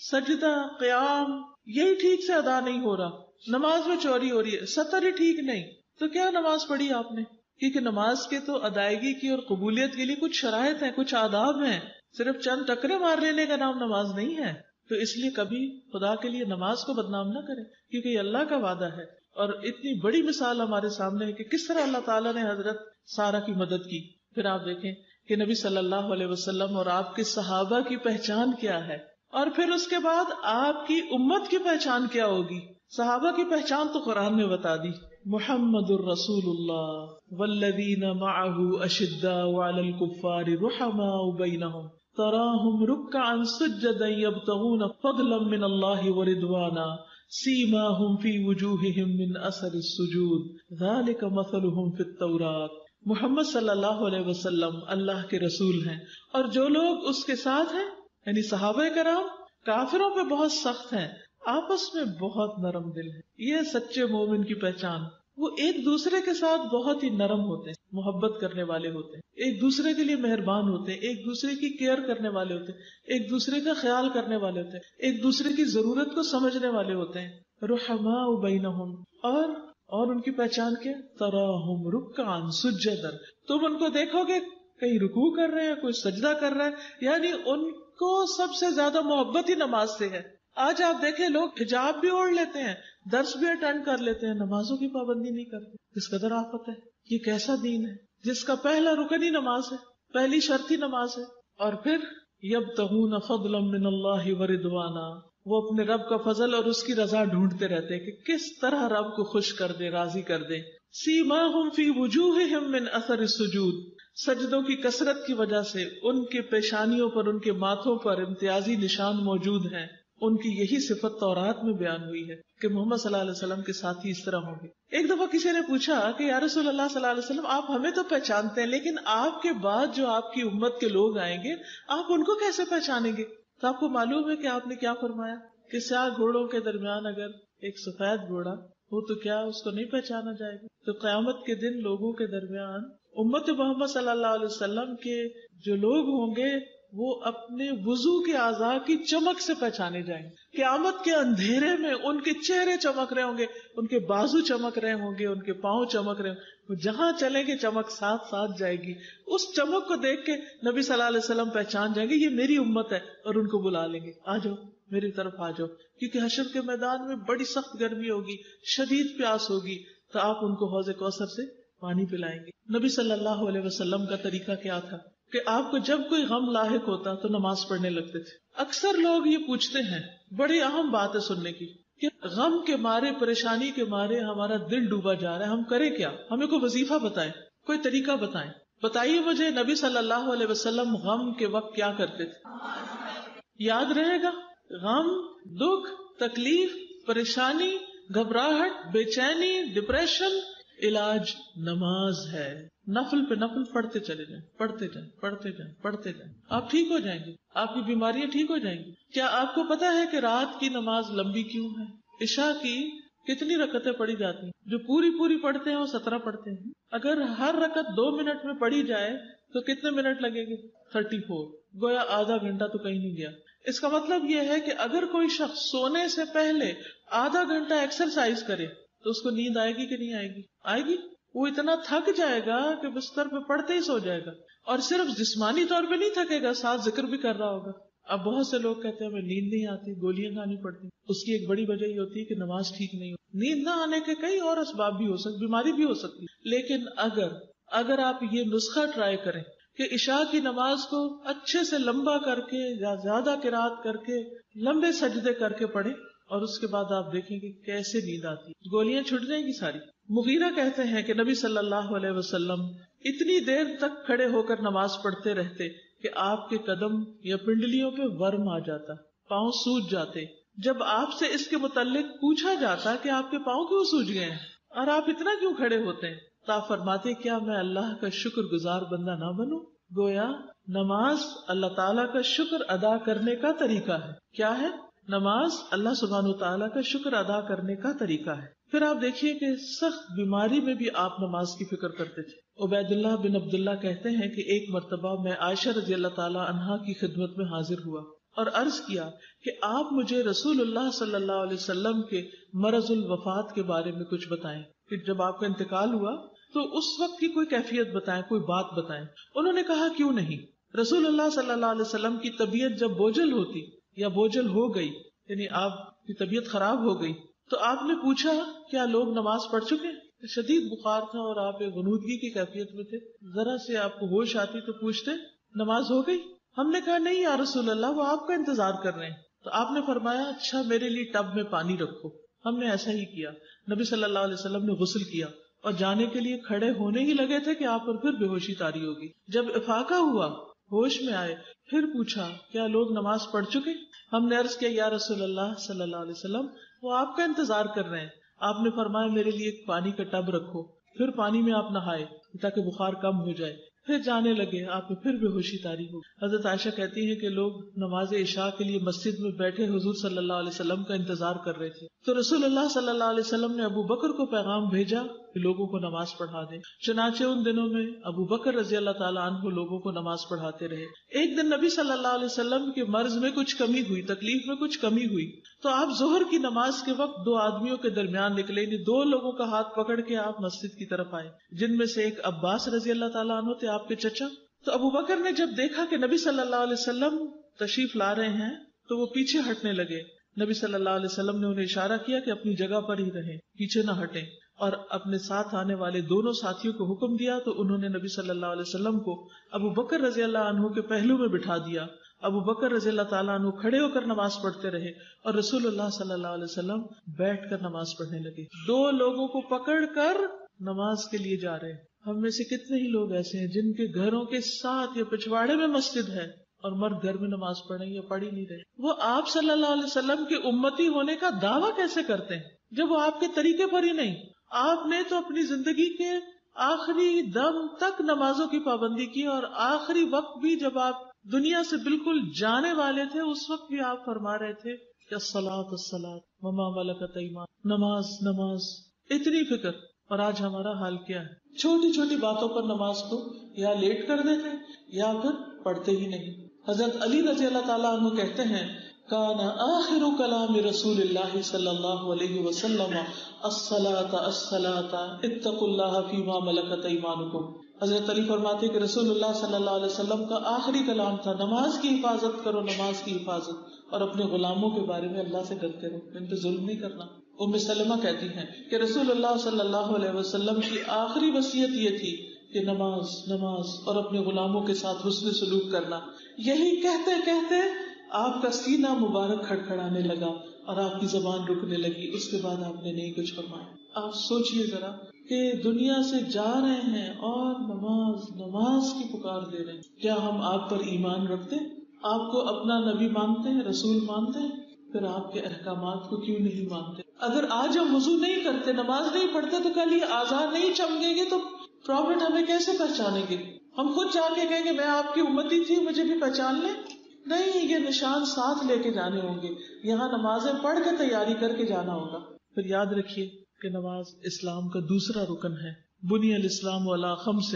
سجدہ قیام یہی ٹھیک سے ادا نہیں ہو رہا, نماز میں چوری ہو رہی ہے, سطر ہی ٹھیک نہیں, تو کیا نماز پڑھی آپ نے؟ کیونکہ نماز کے تو ادائیگی کی اور قبولیت کے لیے کچھ شرائط ہیں, کچھ آداب ہیں. صرف چند ٹکرے مار لینے کا نام نماز نہیں ہے. تو اس لیے کبھی خدا کے لیے نماز کو بدنام نہ کریں, کیونکہ یہ اللہ کا وعدہ ہے. اور اتنی بڑی مثال ہمارے سامنے ہے کہ کس طرح اللہ تعالیٰ نے حضرت سارہ کی مدد کی. پھر آپ دیکھیں کہ نبی صلی اللہ علیہ وسلم اور آپ کے صحابہ کی پہچان کیا ہے, اور پھر اس کے بعد آپ کی امت کی پہچان کیا ہوگی. صحابہ کی پہچان تو قرآن نے بتا دی. محمد الرسول اللہ والذین معه اشداء علی الکفار رحماء بینہم تراہم رکعا سجدا یبتغون فضلا من اللہ ورضوانا سیماہم فی وجوہہم من اثر السجود ذالک مثلہم فی التوراۃ. محمد صلی اللہ علیہ وسلم اللہ کے رسول ہیں, اور جو لوگ اس کے ساتھ ہیں یعنی صحابہ کرام کافروں پہ بہت سخت ہیں, آپس میں بہت نرم دل ہے. یہ سچے مومن کی پہچان. وہ ایک دوسرے کے ساتھ بہت ہی نرم ہوتے ہیں, محبت کرنے والے ہوتے ہیں, ایک دوسرے کے لیے مہربان ہوتے ہیں, ایک دوسرے کی کیئر کرنے والے ہوتے ہیں, ایک دوسرے کا خیال کرنے والے ہوتے ہیں, ایک دوسرے کی ضرورت کو سمجھنے والے ہوتے ہیں. رحماء بینہم, اور ان کی پہچان کیا؟ تراہم رکعا سجدا, تم ان کو دیکھو گے کہیں رکوع کر رہے ہیں, کوئی سجدہ کر رہا ہے, یعنی ان کو سب سے زیادہ محبت ہی نماز سے ہے. آج آپ دیکھیں لوگ حجاب بھی اوڑھ لیتے ہیں, درس بھی اٹینڈ کر لیتے ہیں, نمازوں کی پابندی نہیں کرتے. کس قدر آفت ہے. یہ کیسا دین ہے جس کا پہلا رکن ہی نماز ہے, پہلی شرط ہی نماز ہے. اور پھر یبتغون فضلا من اللہ ورضوانا, وہ اپنے رب کا فضل اور اس کی رضا ڈھونڈتے رہتے ہیں کہ کس طرح رب کو خوش کر دے, راضی کر دے. سیماہم فی وجوہہم من اثر السجود, سجدوں کی کثرت کی وجہ سے ان کے پیشانیوں پر, ان کے ماتھوں پر امتیازی نشان موجود ہیں. ان کی یہی صفت تورات میں بیان ہوئی ہے کہ محمد صلی اللہ علیہ وسلم کے ساتھی اس طرح ہوں گے. ایک دفعہ کسی نے پوچھا کہ یا رسول اللہ صلی اللہ علیہ وسلم, آپ ہمیں تو پہچانتے ہیں, لیکن آپ کے بعد جو آپ کی امت کے لوگ آئیں گے آپ ان کو کیسے پہچانیں گے؟ تو آپ کو معلوم ہے کہ آپ نے کیا فرمایا کہ سیاہ گھوڑوں کے درمیان اگر ایک سفید گھوڑا ہو تو کیا اس کو نہیں پہچانا جائے گا؟ تو قیامت کے دن لوگوں کے درمیان امت محمد صلی اللہ علیہ وسلم کے جو لوگ ہوں گے وہ اپنے وضو کے اعضاء کی چمک سے پہچانے جائیں گے. قیامت کے اندھیرے میں ان کے چہرے چمک رہے ہوں گے, ان کے بازو چمک رہے ہوں گے, ان کے پاؤں چمک رہے ہوں گے, وہ جہاں چلیں گے چمک ساتھ ساتھ جائے گی. اس چمک کو دیکھ کے نبی صلی اللہ علیہ وسلم پہچان جائیں گے یہ میری امت ہے, اور ان کو بلا لیں گے, آ جاؤ میری طرف آ جاؤ. کیونکہ حشر کے میدان میں بڑی سخت گرمی ہوگی, شدید پیاس ہوگی, تو آپ ان کو حوض کوثر سے پانی پلائیں گے. نبی صلی اللہ علیہ وسلم کا طریقہ کیا تھا کہ آپ کو جب کوئی غم لاحق ہوتا تو نماز پڑھنے لگتے تھے. اکثر لوگ یہ پوچھتے ہیں, بڑی اہم بات ہے سننے کی, کہ غم کے مارے, پریشانی کے مارے ہمارا دل ڈوبا جا رہا ہے, ہم کریں کیا؟ ہمیں کوئی وظیفہ بتائیں, کوئی طریقہ بتائیں. بتائیے مجھے نبی صلی اللہ علیہ وسلم غم کے وقت کیا کرتے تھے؟ یاد رہے گا, غم, دکھ, تکلیف, پریشانی, گھبراہٹ, بے چینی, ڈپریشن, علاج نماز ہے. نفل پہ نفل پڑھتے چلے جائیں, پڑھتے جائیں, پڑھتے جائیں, پڑھتے جائیں, آپ ٹھیک ہو جائیں گے, آپ کی بیماریاں ٹھیک ہو جائیں گی. کیا آپ کو پتا ہے کہ رات کی نماز لمبی کیوں ہے؟ عشاء کی کتنی رکعتیں پڑھی جاتی ہیں؟ جو پوری پڑھتے ہیں وہ 17 پڑھتے ہیں. اگر ہر رکعت 2 منٹ میں پڑھی جائے تو کتنے منٹ لگیں گے؟ 34. گویا آدھا گھنٹہ تو کہیں نہیں گیا. اس کا مطلب یہ ہے کہ اگر کوئی شخص سونے سے پہلے آدھا گھنٹہ ایکسرسائز کرے تو اس کو نیند آئے گی کہ نہیں آئے گی؟ آئے گی. وہ اتنا تھک جائے گا کہ بستر پہ پڑتے ہی سو جائے گا, اور صرف جسمانی طور پہ نہیں تھکے گا, ساتھ ذکر بھی کر رہا ہوگا. اب بہت سے لوگ کہتے ہیں ہمیں نیند نہیں آتی، گولیاں کھانی پڑتی. اس کی ایک بڑی وجہ یہ ہوتی ہے کہ نماز ٹھیک نہیں ہوتی. نیند نہ آنے کے کئی اور اسباب بھی ہو سکتے، بیماری بھی ہو سکتی، لیکن اگر آپ یہ نسخہ ٹرائی کریں کہ عشاء کی نماز کو اچھے سے لمبا کر کے یا زیادہ قرات کر کے لمبے سجدے کر کے پڑھیں، اور اس کے بعد آپ دیکھیں کہ کیسے نیند آتی، گولیاں چھٹ جائیں گی ساری. مغیرہ کہتے ہیں کہ نبی صلی اللہ علیہ وسلم اتنی دیر تک کھڑے ہو کر نماز پڑھتے رہتے کہ آپ کے قدم یا پنڈلیوں پہ ورم آ جاتا، پاؤں سوج جاتے. جب آپ سے اس کے متعلق پوچھا جاتا کہ آپ کے پاؤں کیوں سوج گئے ہیں اور آپ اتنا کیوں کھڑے ہوتے ہیں، تو آپ فرماتے کیا میں اللہ کا شکر گزار بندہ نہ بنوں؟ گویا نماز اللہ تعالیٰ کا شکر ادا کرنے کا طریقہ ہے. کیا ہے؟ نماز اللہ سبحانہ وتعالیٰ کا شکر ادا کرنے کا طریقہ ہے. پھر آپ دیکھیے کہ سخت بیماری میں بھی آپ نماز کی فکر کرتے تھے. عبید اللہ بن عبداللہ کہتے ہیں کہ ایک مرتبہ میں عائشہ رضی اللہ تعالیٰ عنہا کی خدمت میں حاضر ہوا اور عرض کیا کہ آپ مجھے رسول اللہ صلی اللہ علیہ وسلم کے مرض الوفات کے بارے میں کچھ بتائیں، کہ جب آپ کا انتقال ہوا تو اس وقت کی کوئی کیفیت بتائیں، کوئی بات بتائیں. انہوں نے کہا کیوں نہیں. رسول اللہ صلی اللہ علیہ وسلم کی طبیعت جب بوجھل ہوتی یا بوجھل ہو گئی، یعنی آپ کی طبیعت خراب ہو گئی، تو آپ نے پوچھا کیا لوگ نماز پڑھ چکے؟ شدید بخار تھا اور آپ ایک غنودگی کی کیفیت میں تھے، ذرا سے آپ کو ہوش آتی تو پوچھتے نماز ہو گئی؟ ہم نے کہا نہیں یا رسول اللہ، وہ آپ کا انتظار کر رہے ہیں. تو آپ نے فرمایا اچھا میرے لیے ٹب میں پانی رکھو. ہم نے ایسا ہی کیا. نبی صلی اللہ علیہ وسلم نے غسل کیا اور جانے کے لیے کھڑے ہونے ہی لگے تھے کہ آپ پر پھر بے ہوشی طاری ہوگی. جب افاقہ ہوا، ہوش میں آئے، پھر پوچھا کیا لوگ نماز پڑھ چکے؟ ہم نے عرض کیا یا رسول اللہ صلی اللہ علیہ وسلم، وہ آپ کا انتظار کر رہے ہیں. آپ نے فرمایا میرے لیے ایک پانی کا ٹب رکھو. پھر پانی میں آپ نہائے تاکہ بخار کم ہو جائے. پھر جانے لگے، آپ میں پھر بے ہوشی طاری ہو. حضرت عائشہ کہتی ہیں کہ لوگ نماز عشاء کے لیے مسجد میں بیٹھے حضور صلی اللہ علیہ وسلم کا انتظار کر رہے تھے. تو رسول اللہ صلی اللہ علیہ وسلم نے ابو بکر کو پیغام بھیجا کہ لوگوں کو نماز پڑھا دیں. چنانچہ ان دنوں میں ابو بکر رضی اللہ تعالیٰ عنہ لوگوں کو نماز پڑھاتے رہے. ایک دن نبی صلی اللہ علیہ وسلم کے مرض میں کچھ کمی ہوئی، تکلیف میں کچھ کمی ہوئی، تو آپ ظہر کی نماز کے وقت دو آدمیوں کے درمیان نکلے، یعنی دو لوگوں کا ہاتھ پکڑ کے آپ مسجد کی طرف آئے، جن میں سے ایک عباس رضی اللہ تعالیٰ عنہ تھے، آپ کے چچا. تو ابو بکر نے جب دیکھا کہ نبی صلی اللہ علیہ وسلم تشریف لا رہے ہیں تو وہ پیچھے ہٹنے لگے. نبی صلی اللہ علیہ وسلم نے انہیں اشارہ کیا کہ اپنی جگہ پر ہی رہیں، پیچھے نہ ہٹیں، اور اپنے ساتھ آنے والے دونوں ساتھیوں کو حکم دیا تو انہوں نے نبی صلی اللہ علیہ وسلم کو ابو بکر رضی اللہ عنہ کے پہلو میں بٹھا دیا. ابو بکر رضی اللہ تعالیٰ عنہ کھڑے ہو کر نماز پڑھتے رہے اور رسول اللہ صلی اللہ علیہ وسلم بیٹھ کر نماز پڑھنے لگے. دو لوگوں کو پکڑ کر نماز کے لیے جا رہے ہیں. ہم میں سے کتنے ہی لوگ ایسے ہیں جن کے گھروں کے ساتھ یا پچھواڑے میں مسجد ہے اور مرد گھر میں نماز پڑھیں یا پڑھ ہی نہیں رہے. وہ آپ صلی اللہ علیہ وسلم کے امتی ہونے کا دعویٰ کیسے کرتے ہیں جب وہ آپ کے طریقے پر ہی نہیں؟ آپ نے تو اپنی زندگی کے آخری دم تک نمازوں کی پابندی کی، اور آخری وقت بھی جب آپ دنیا سے بالکل جانے والے تھے اس وقت بھی آپ فرما رہے تھے کہ الصلاۃ الصلاۃ وما ملکت ایمانکم، نماز نماز، اتنی فکر. اور آج ہمارا حال کیا ہے؟ چھوٹی چھوٹی باتوں پر نماز کو یا لیٹ کر دیتے یا پھر پڑھتے ہی نہیں. حضرت علی رضی اللہ تعالیٰ عنہ کہتے ہیں کان آخر کلام رسول اللہ صلی اللہ علیہ وسلم الصلاۃ الصلاۃ اتقوا اللہ فیما ملکت ایمانکم. حضرت علی فرماتے کہ رسول اللہ صلی اللہ علیہ وسلم کا آخری کلام تھا نماز کی حفاظت کرو، نماز کی حفاظت، اور اپنے غلاموں کے بارے میں اللہ سے ڈرتے رہو، ان پہ ظلم نہیں کرنا. ام سلمہ کہتی ہیں کہ رسول اللہ صلی اللہ علیہ وسلم کی آخری وصیت یہ تھی کہ نماز نماز اور اپنے غلاموں کے ساتھ حسن سلوک کرنا. یہی کہتے کہتے آپ کا سینہ مبارک کھڑکھڑانے لگا اور آپ کی زبان رکنے لگی. اس کے بعد آپ نے نہیں کچھ فرمایا. آپ سوچئے ذرا کہ دنیا سے جا رہے ہیں اور نماز نماز کی پکار دے رہے ہیں. کیا ہم آپ پر ایمان رکھتے؟ آپ کو اپنا نبی مانتے ہیں، رسول مانتے ہیں؟ پھر آپ کے احکامات کو کیوں نہیں مانتے؟ اگر آج ہم وضو نہیں کرتے، نماز نہیں پڑھتے، تو کل یہ آزار نہیں چمکیں گے تو پروفٹ ہمیں کیسے پہچانیں گے؟ ہم خود جا کے کہیں گے میں آپ کی امتی تھی، مجھے بھی پہچان لیں؟ نہیں، یہ نشان ساتھ لے کے جانے ہوں گے. یہاں نمازیں پڑھ کے تیاری کر کے جانا ہوگا. پھر یاد رکھیے کہ نماز اسلام کا دوسرا رکن ہے. بنی الاسلام علی خمس،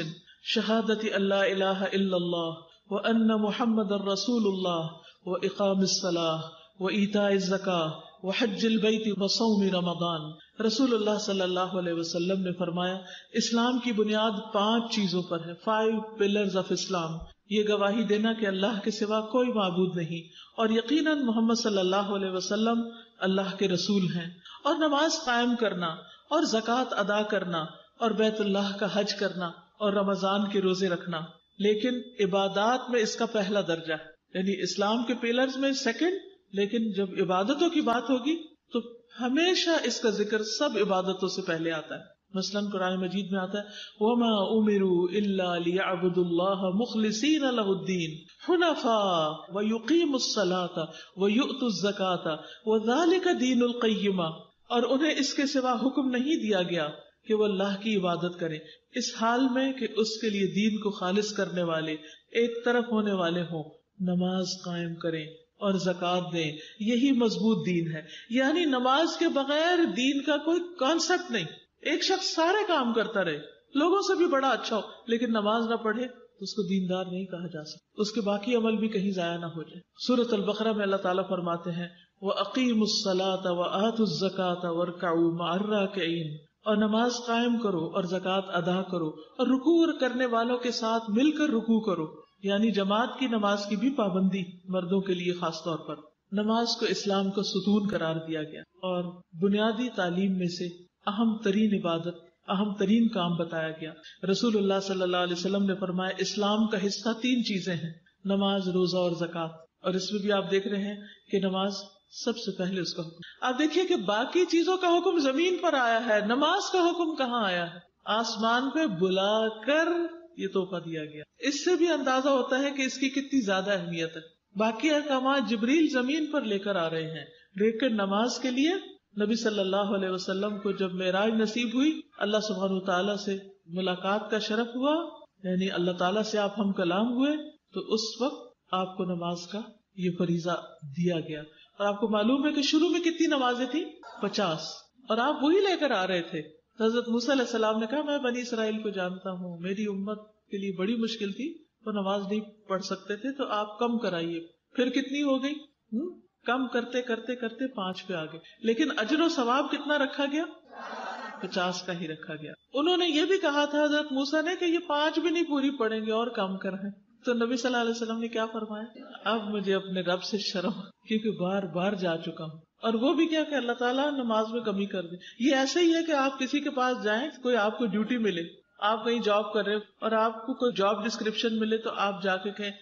شہادت اللہ الہ الا اللہ وان محمد الرسول اللہ واقام الصلاۃ وایتاء الزکاۃ وحج البیت وصوم رمضان. رسول اللہ صلی اللہ علیہ وسلم نے فرمایا اسلام کی بنیاد 5 چیزوں پر ہے. 5 pillars of Islam. یہ گواہی دینا کہ اللہ کے سوا کوئی معبود نہیں اور یقیناً محمد صلی اللہ علیہ وسلم اللہ کے رسول ہیں، اور نماز قائم کرنا اور زکوٰۃ ادا کرنا اور بیت اللہ کا حج کرنا اور رمضان کے روزے رکھنا، لیکن عبادات میں اس کا پہلا درجہ ہے، یعنی اسلام کے پیلرز میں سیکنڈ، لیکن جب عبادتوں کی بات ہوگی تو ہمیشہ اس کا ذکر سب عبادتوں سے پہلے آتا ہے۔ مثلاً قرآن مجید میں آتا ہے وَمَا أُمِرُوا إِلَّا لِيَعْبُدُوا اللَّهَ مُخْلِصِينَ لَهُ الدِّينَ حُنَفَاءَ وَيُقِيمُوا الصَّلَاةَ وَيُؤْتُوا الزَّكَاةَ وَذَلِكَ دِينُ الْقَيِّمَةِ، اور انہیں اس کے سوا حکم نہیں دیا گیا کہ وہ اللہ کی عبادت کریں اس حال میں کہ اس کے لیے دین کو خالص کرنے والے ایک طرف ہونے والے ہوں، نماز قائم کریں اور زکوٰۃ دیں، یہی مضبوط دین ہے۔ یعنی نماز کے بغیر دین کا کوئی کانسیپٹ نہیں۔ ایک شخص سارے کام کرتا رہے، لوگوں سے بھی بڑا اچھا ہو، لیکن نماز نہ پڑھے تو اس کو دیندار نہیں کہا جا سکتا، اس کے باقی عمل بھی کہیں ضائع نہ ہو جائے۔ سورۃ البقرہ میں اللہ تعالیٰ فرماتے ہیں وَأَقِیمُوا الصَّلَاةَ وَآتُوا الزَّکَاةَ وَارْکَعُوا مَعَ الرَّاکِعِینَ، اور نماز قائم کرو اور زکوٰۃ ادا کرو اور رکوع کرنے والوں کے ساتھ مل کر رکوع کرو، یعنی جماعت کی نماز کی بھی پابندی مردوں کے لیے خاص طور پر۔ نماز کو اسلام کا ستون قرار دیا گیا اور بنیادی تعلیم میں سے اہم ترین عبادت، اہم ترین کام بتایا گیا۔ رسول اللہ صلی اللہ علیہ وسلم نے فرمایا اسلام کا حصہ 3 چیزیں ہیں، نماز، روزہ اور زکوٰۃ، اور اس میں بھی آپ دیکھ رہے ہیں کہ نماز سب سے پہلے اس کا حکم۔ آپ دیکھیے کہ باقی چیزوں کا حکم زمین پر آیا ہے، نماز کا حکم کہاں آیا ہے؟ آسمان پہ بلا کر یہ تحفہ دیا گیا۔ اس سے بھی اندازہ ہوتا ہے کہ اس کی کتنی زیادہ اہمیت ہے۔ باقی احکامات جبریل زمین پر لے کر آ رہے ہیں، لیکن نماز کے لیے نبی صلی اللہ علیہ وسلم کو جب معراج نصیب ہوئی، اللہ سبحانہ وتعالیٰ سے ملاقات کا شرف ہوا، یعنی اللہ تعالیٰ سے آپ ہم کلام ہوئے، تو اس وقت آپ کو نماز کا یہ فریضہ دیا گیا۔ اور آپ کو معلوم ہے کہ شروع میں کتنی نمازیں تھیں؟ 50، اور آپ وہی لے کر آ رہے تھے۔ حضرت موسیٰ علیہ السلام نے کہا میں بنی اسرائیل کو جانتا ہوں، میری امت کے لیے بڑی مشکل تھی، وہ نماز نہیں پڑھ سکتے تھے، تو آپ کم کرائیے۔ پھر کتنی ہو گئی؟ کم کرتے کرتے کرتے 5 پہ آ گئے، لیکن اجر و ثواب کتنا رکھا گیا؟ 50 کا ہی رکھا گیا۔ انہوں نے یہ بھی کہا تھا حضرت موسیٰ نے کہ یہ 5 بھی نہیں پوری پڑیں گے اور کم کریں، تو نبی صلی اللہ علیہ وسلم نے کیا فرمایا؟ اب مجھے اپنے رب سے شرم، کیونکہ بار بار جا چکا ہوں۔ اور وہ بھی کیا کہ اللہ تعالیٰ نماز میں کمی کر دے۔ یہ ایسے ہی ہے کہ آپ کسی کے پاس جائیں، کوئی آپ کو ڈیوٹی ملے، آپ کہیں جاب کر رہے اور آپ کو کوئی جاب ڈسکرپشن ملے، تو آپ جا کے کہیں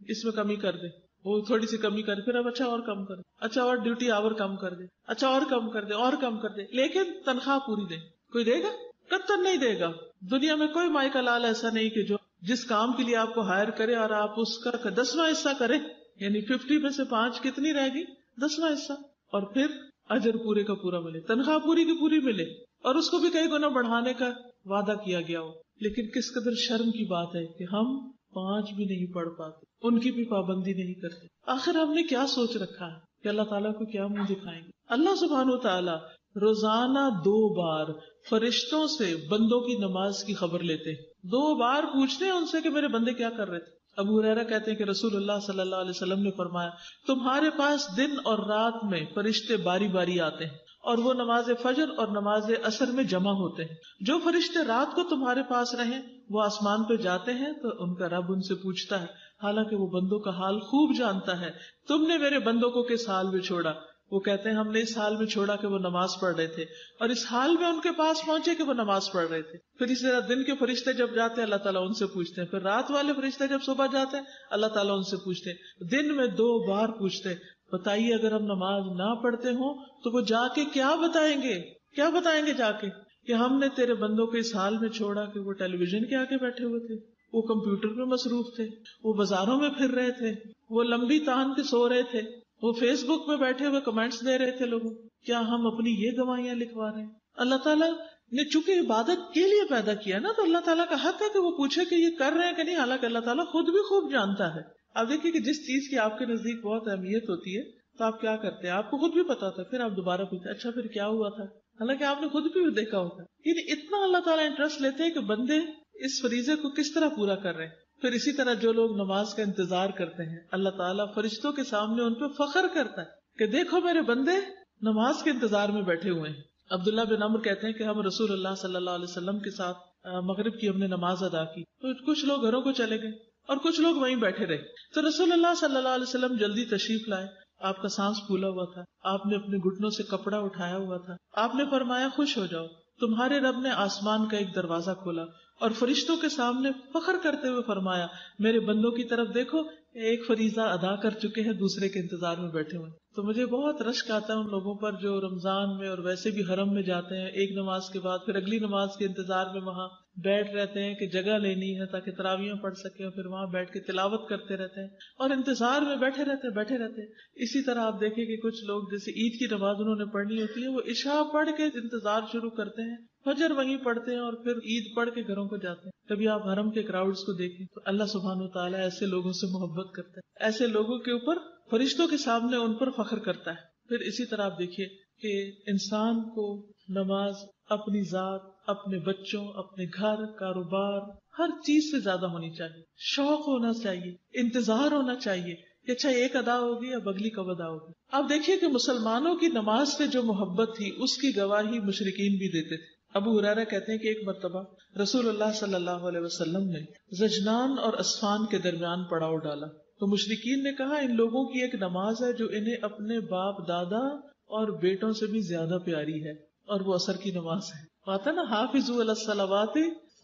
اس میں کمی کر دے، وہ تھوڑی سی کمی کر، پھر اب اچھا اور کم کر دے، اچھا اور ڈیوٹی آور کم کر دے، اچھا اور کم کر دے، اور کم کر دے، لیکن تنخواہ پوری دے۔ کوئی دے گا؟ قطعاً نہیں دے گا۔ دنیا میں کوئی مائی کا لال ایسا نہیں کہ جو جس کام کے لیے آپ کو ہائر کرے اور آپ اس کا 10واں حصہ کریں، یعنی 50 میں سے 5 کتنی رہے گی؟ 10واں حصہ، اور پھر اجر پورے کا پورا ملے، تنخواہ پوری کی پوری ملے، اور اس کو بھی کئی گنا بڑھانے کا وعدہ کیا گیا ہو۔ لیکن کس قدر شرم کی بات ہے کہ ہم 5 بھی نہیں پڑھ پاتے، ان کی بھی پابندی نہیں کرتے۔ آخر ہم نے کیا سوچ رکھا ہے کہ اللہ تعالیٰ کو کیا منہ دکھائیں گے؟ اللہ سبحانہ و تعالیٰ روزانہ 2 بار فرشتوں سے بندوں کی نماز کی خبر لیتے ہیں، 2 بار پوچھتے ہیں ان سے کہ میرے بندے کیا کر رہے تھے۔ ابو ہریرہ کہتے ہیں کہ رسول اللہ صلی اللہ علیہ وسلم نے فرمایا تمہارے پاس دن اور رات میں فرشتے باری باری آتے ہیں، اور وہ نماز فجر اور نماز عصر میں جمع ہوتے ہیں۔ جو فرشتے رات کو تمہارے پاس رہیں وہ آسمان پہ جاتے ہیں تو ان کا رب ان سے پوچھتا ہے، حالانکہ وہ بندوں کا حال خوب جانتا ہے، تم نے میرے بندوں کو کس حال میں چھوڑا؟ وہ کہتے ہیں ہم نے اس حال میں چھوڑا کہ وہ نماز پڑھ رہے تھے، اور اس حال میں ان کے پاس پہنچے کہ وہ نماز پڑھ رہے تھے۔ پھر اسی طرح دن کے فرشتے جب جاتے ہیں اللہ تعالیٰ ان سے پوچھتے ہیں، پھر رات والے فرشتے جب صبح جاتے ہیں اللہ تعالیٰ ان سے پوچھتے ہیں، دن میں 2 بار پوچھتے ہیں بتائیے اگر ہم نماز نہ پڑھتے ہوں تو وہ جا کے کیا بتائیں گے؟ کیا بتائیں گے جا کے؟ کہ ہم نے تیرے بندوں کو اس حال میں چھوڑا کہ وہ ٹیلی ویژن کے آگے بیٹھے ہوئے تھے، وہ کمپیوٹر میں مصروف تھے، وہ بازاروں میں پھر رہے تھے، وہ لمبی تان کے سو رہے تھے، وہ فیس بک میں بیٹھے ہوئے کمنٹس دے رہے تھے لوگوں۔ کیا ہم اپنی یہ گواہیاں لکھوا رہے ہیں؟ اللہ تعالیٰ نے چونکہ عبادت کے لیے پیدا کیا نا، تو اللہ تعالیٰ کا حق ہے کہ وہ پوچھے کہ یہ کر رہے ہیں کہ نہیں، حالانکہ اللہ تعالیٰ خود بھی خوب جانتا ہے۔ آپ دیکھیے کہ جس چیز کی آپ کے نزدیک بہت اہمیت ہوتی ہے تو آپ کیا کرتے ہیں؟ آپ کو خود بھی پتا تھا، پھر آپ دوبارہ پوچھتے اچھا پھر کیا ہوا تھا، حالانکہ آپ نے خود بھی دیکھا ہوتا ہے۔ یعنی اتنا اللہ تعالیٰ انٹرسٹ لیتے ہیں کہ بندے اس فریضے کو کس طرح پورا کر رہے ہیں۔ پھر اسی طرح جو لوگ نماز کا انتظار کرتے ہیں، اللہ تعالیٰ فرشتوں کے سامنے ان پہ فخر کرتا ہے کہ دیکھو میرے بندے نماز کے انتظار میں بیٹھے ہوئے ہیں۔ عبداللہ بن عمر کہتے ہیں کہ ہم رسول اللہ صلی اللہ علیہ وسلم کے ساتھ مغرب کی ہم نے نماز ادا کی، تو کچھ لوگ گھروں کو چلے گئے اور کچھ لوگ وہیں بیٹھے رہے. تو رسول اللہ صلی اللہ علیہ وسلم جلدی تشریف لائے. آپ کا سانس پھولا ہوا تھا, آپ نے اپنے گھٹنوں سے کپڑا اٹھایا ہوا تھا. آپ نے فرمایا خوش ہو جاؤ, تمہارے رب نے آسمان کا ایک دروازہ کھولا اور فرشتوں کے سامنے فخر کرتے ہوئے فرمایا میرے بندوں کی طرف دیکھو, ایک فریضہ ادا کر چکے ہیں, دوسرے کے انتظار میں بیٹھے ہوئے. تو مجھے بہت رشک آتا ہے ان لوگوں پر جو رمضان میں اور ویسے بھی حرم میں جاتے ہیں, ایک نماز کے بعد پھر اگلی نماز کے انتظار میں وہاں بیٹھ رہتے ہیں کہ جگہ لینی ہے تاکہ تراویحیں پڑھ سکیں, اور پھر وہاں بیٹھ کے تلاوت کرتے رہتے ہیں اور انتظار میں بیٹھے رہتے. اسی طرح آپ دیکھیں کہ کچھ لوگ جیسے عید کی نماز انہوں نے پڑھنی ہوتی ہے, وہ عشاء پڑھ کے انتظار شروع کرتے ہیں, فجر وہیں پڑھتے ہیں اور پھر عید پڑھ کے گھروں کو جاتے ہیں. کبھی آپ حرم کے کراؤڈز کو دیکھیں تو اللہ سبحانہ و تعالیٰ ایسے لوگوں سے محبت کرتا ہے, ایسے لوگوں کے اوپر فرشتوں کے سامنے ان پر فخر کرتا ہے. پھر اسی طرح آپ دیکھیے کہ انسان کو نماز اپنی ذات, اپنے بچوں, اپنے گھر, کاروبار, ہر چیز سے زیادہ ہونی چاہیے. شوق ہونا چاہیے, انتظار ہونا چاہیے کہ اچھا ایک ادا ہوگی اب اگلی کب ادا ہوگی. آپ دیکھیے کہ مسلمانوں کی نماز سے جو محبت تھی اس کی گواہی مشرکین بھی دیتے تھے. ابو ہریرہ کہتے ہیں کہ ایک مرتبہ رسول اللہ صلی اللہ علیہ وسلم نے زجنان اور اسفان کے درمیان پڑاؤ ڈالا تو مشرکین نے کہا ان لوگوں کی ایک نماز ہے جو انہیں اپنے باپ دادا اور بیٹوں سے بھی زیادہ پیاری ہے, اور وہ عصر کی نماز ہے. آتا نا حافظوا علی الصلوات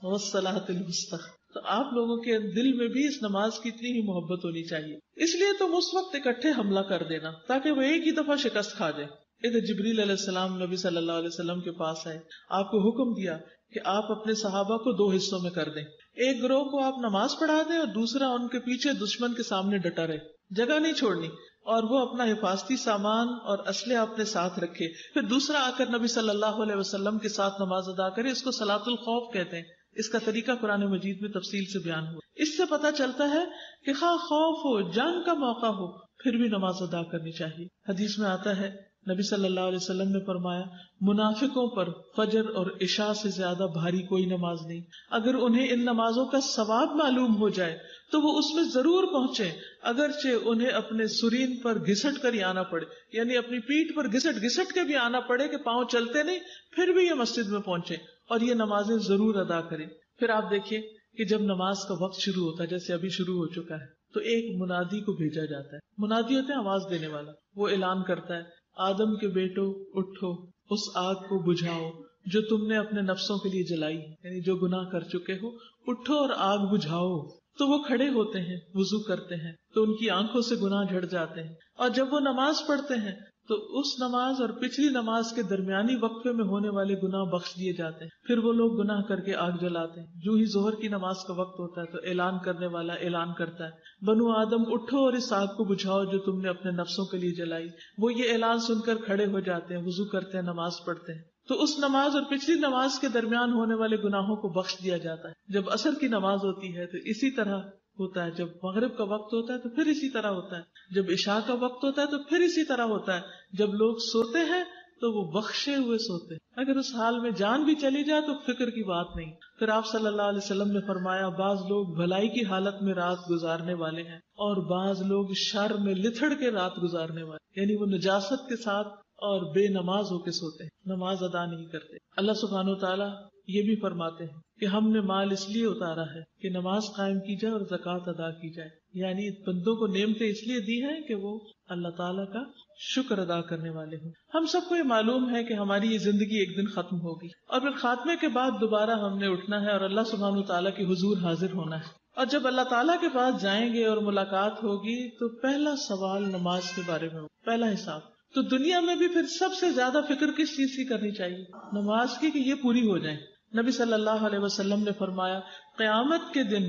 والصلاۃ الوسطی. تو آپ لوگوں کے دل میں بھی اس نماز کی اتنی ہی محبت ہونی چاہیے. اس لیے تم اس وقت اکٹھے حملہ کر دینا تاکہ وہ ایک ہی دفعہ شکست کھا جائے. ادھر جبریل علیہ السلام نبی صلی اللہ علیہ وسلم کے پاس آئے, آپ کو حکم دیا کہ آپ اپنے صحابہ کو 2 حصوں میں کر دیں. ایک گروہ کو آپ نماز پڑھا دیں اور دوسرا ان کے پیچھے دشمن کے سامنے ڈٹا رہے, جگہ نہیں چھوڑنی, اور وہ اپنا حفاظتی سامان اور اسلحہ اپنے ساتھ رکھے. پھر دوسرا آ کر نبی صلی اللہ علیہ وسلم کے ساتھ نماز ادا کرے. اس کو صلاۃ الخوف کہتے ہیں. اس کا طریقہ قرآن مجید میں تفصیل سے بیان ہوا. اس سے پتہ چلتا ہے کہ خواہ خوف ہو, جنگ کا موقع ہو, پھر بھی نماز ادا کرنی چاہیے. حدیث میں آتا ہے نبی صلی اللہ علیہ وسلم نے فرمایا منافقوں پر فجر اور عشاء سے زیادہ بھاری کوئی نماز نہیں. اگر انہیں ان نمازوں کا ثواب معلوم ہو جائے تو وہ اس میں ضرور پہنچے, اگرچہ انہیں اپنے سرین پر گھسٹ کر ہی آنا پڑے, یعنی اپنی پیٹھ پر گھسٹ کے بھی آنا پڑے کہ پاؤں چلتے نہیں, پھر بھی یہ مسجد میں پہنچے اور یہ نمازیں ضرور ادا کریں. پھر آپ دیکھیے کہ جب نماز کا وقت شروع ہوتا ہے, جیسے ابھی شروع ہو چکا ہے, تو ایک منادی کو بھیجا جاتا ہے. منادی ہوتا ہے آواز دینے والا. وہ اعلان کرتا ہے آدم کے بیٹو اٹھو, اس آگ کو بجھاؤ جو تم نے اپنے نفسوں کے لیے جلائی ہے, یعنی جو گناہ کر چکے ہو, اٹھو اور آگ بجھاؤ. تو وہ کھڑے ہوتے ہیں, وضو کرتے ہیں, تو ان کی آنکھوں سے گناہ جھڑ جاتے ہیں, اور جب وہ نماز پڑھتے ہیں تو اس نماز اور پچھلی نماز کے درمیانی وقفے میں ہونے والے گناہ بخش دیے جاتے ہیں. پھر وہ لوگ گناہ کر کے آگ جلاتے ہیں. جو ہی ظہر کی نماز کا وقت ہوتا ہے تو اعلان کرنے والا اعلان کرتا ہے بنو آدم اٹھو اور اس آگ کو بجھاؤ جو تم نے اپنے نفسوں کے لیے جلائی. وہ یہ اعلان سن کر کھڑے ہو جاتے ہیں, وضو کرتے ہیں, نماز پڑھتے ہیں. تو اس نماز اور پچھلی نماز کے درمیان ہونے والے گناہوں کو بخش دیا جاتا ہے. جب عصر کی نماز ہوتی ہے تو اسی طرح ہوتا ہے, جب مغرب کا وقت ہوتا ہے تو پھر اسی طرح ہوتا ہے, جب عشاء کا وقت ہوتا ہے تو پھر اسی طرح ہوتا ہے. جب لوگ سوتے ہیں تو وہ بخشے ہوئے سوتے ہیں, اگر اس حال میں جان بھی چلی جائے تو فکر کی بات نہیں. پھر آپ صلی اللہ علیہ وسلم نے فرمایا بعض لوگ بھلائی کی حالت میں رات گزارنے والے ہیں اور بعض لوگ شر میں لتھڑ کے رات گزارنے والے, یعنی وہ نجاست کے ساتھ اور بے نماز ہو کے سوتے ہیں, نماز ادا نہیں کرتے. اللہ سبحانہ و تعالیٰ یہ بھی فرماتے ہیں کہ ہم نے مال اس لیے اتارا ہے کہ نماز قائم کی جائے اور زکوٰۃ ادا کی جائے, یعنی بندوں کو نعمتیں اس لیے دی ہیں کہ وہ اللہ تعالیٰ کا شکر ادا کرنے والے ہوں. ہم سب کو یہ معلوم ہے کہ ہماری یہ زندگی ایک دن ختم ہوگی اور پھر خاتمے کے بعد دوبارہ ہم نے اٹھنا ہے اور اللہ سبحانہ و تعالیٰ کے حضور حاضر ہونا ہے. اور جب اللہ تعالیٰ کے پاس جائیں گے اور ملاقات ہوگی تو پہلا سوال نماز کے بارے میں ہوگا, پہلا حساب. تو دنیا میں بھی پھر سب سے زیادہ فکر کس چیز کی کرنی چاہیے؟ نماز کی, کہ یہ پوری ہو جائے. نبی صلی اللہ علیہ وسلم نے فرمایا قیامت کے دن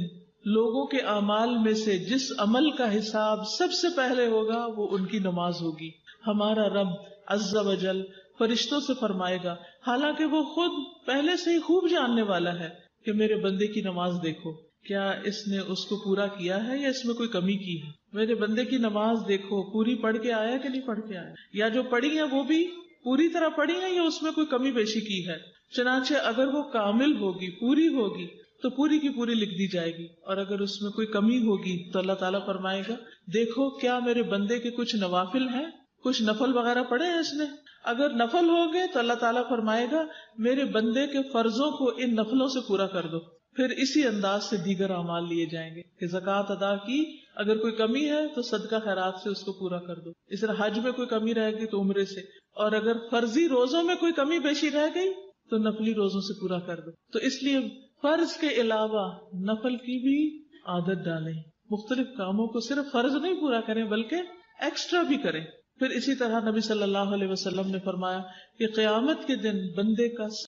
لوگوں کے اعمال میں سے جس عمل کا حساب سب سے پہلے ہوگا وہ ان کی نماز ہوگی. ہمارا رب عز و جل فرشتوں سے فرمائے گا, حالانکہ وہ خود پہلے سے ہی خوب جاننے والا ہے, کہ میرے بندے کی نماز دیکھو, کیا اس نے اس کو پورا کیا ہے یا اس میں کوئی کمی کی ہے. میرے بندے کی نماز دیکھو, پوری پڑھ کے آیا کہ نہیں پڑھ کے آیا, یا جو پڑھی ہے وہ بھی پوری طرح پڑھی ہے یا اس میں کوئی کمی بیشی کی ہے. چنانچہ اگر وہ کامل ہوگی, پوری ہوگی, تو پوری کی پوری لکھ دی جائے گی, اور اگر اس میں کوئی کمی ہوگی تو اللہ تعالیٰ فرمائے گا دیکھو کیا میرے بندے کے کچھ نوافل ہیں, کچھ نفل وغیرہ پڑھے ہیں اس نے. اگر نفل ہو گئے تو اللہ تعالیٰ فرمائے گا میرے بندے کے فرضوں کو ان نفلوں سے پورا کر دو. پھر اسی انداز سے دیگر اعمال لیے جائیں گے کہ زکوٰۃ ادا کی، اگر کوئی کمی ہے تو صدقہ خیرات سے اس کو پورا کر دو، اس طرح حج میں کوئی کمی رہ گئی تو عمرے سے، اور اگر فرضی روزوں میں کوئی کمی بیشی رہ گئی تو نفلی روزوں سے پورا کر دو۔ تو اس لیے فرض کے علاوہ نفل کی بھی عادت ڈالیں، مختلف کاموں کو صرف فرض نہیں پورا کریں بلکہ ایکسٹرا بھی کریں۔ پھر اسی طرح نبی صلی اللہ علیہ وسلم نے فرمایا کہ قیامت کے دن بندے کا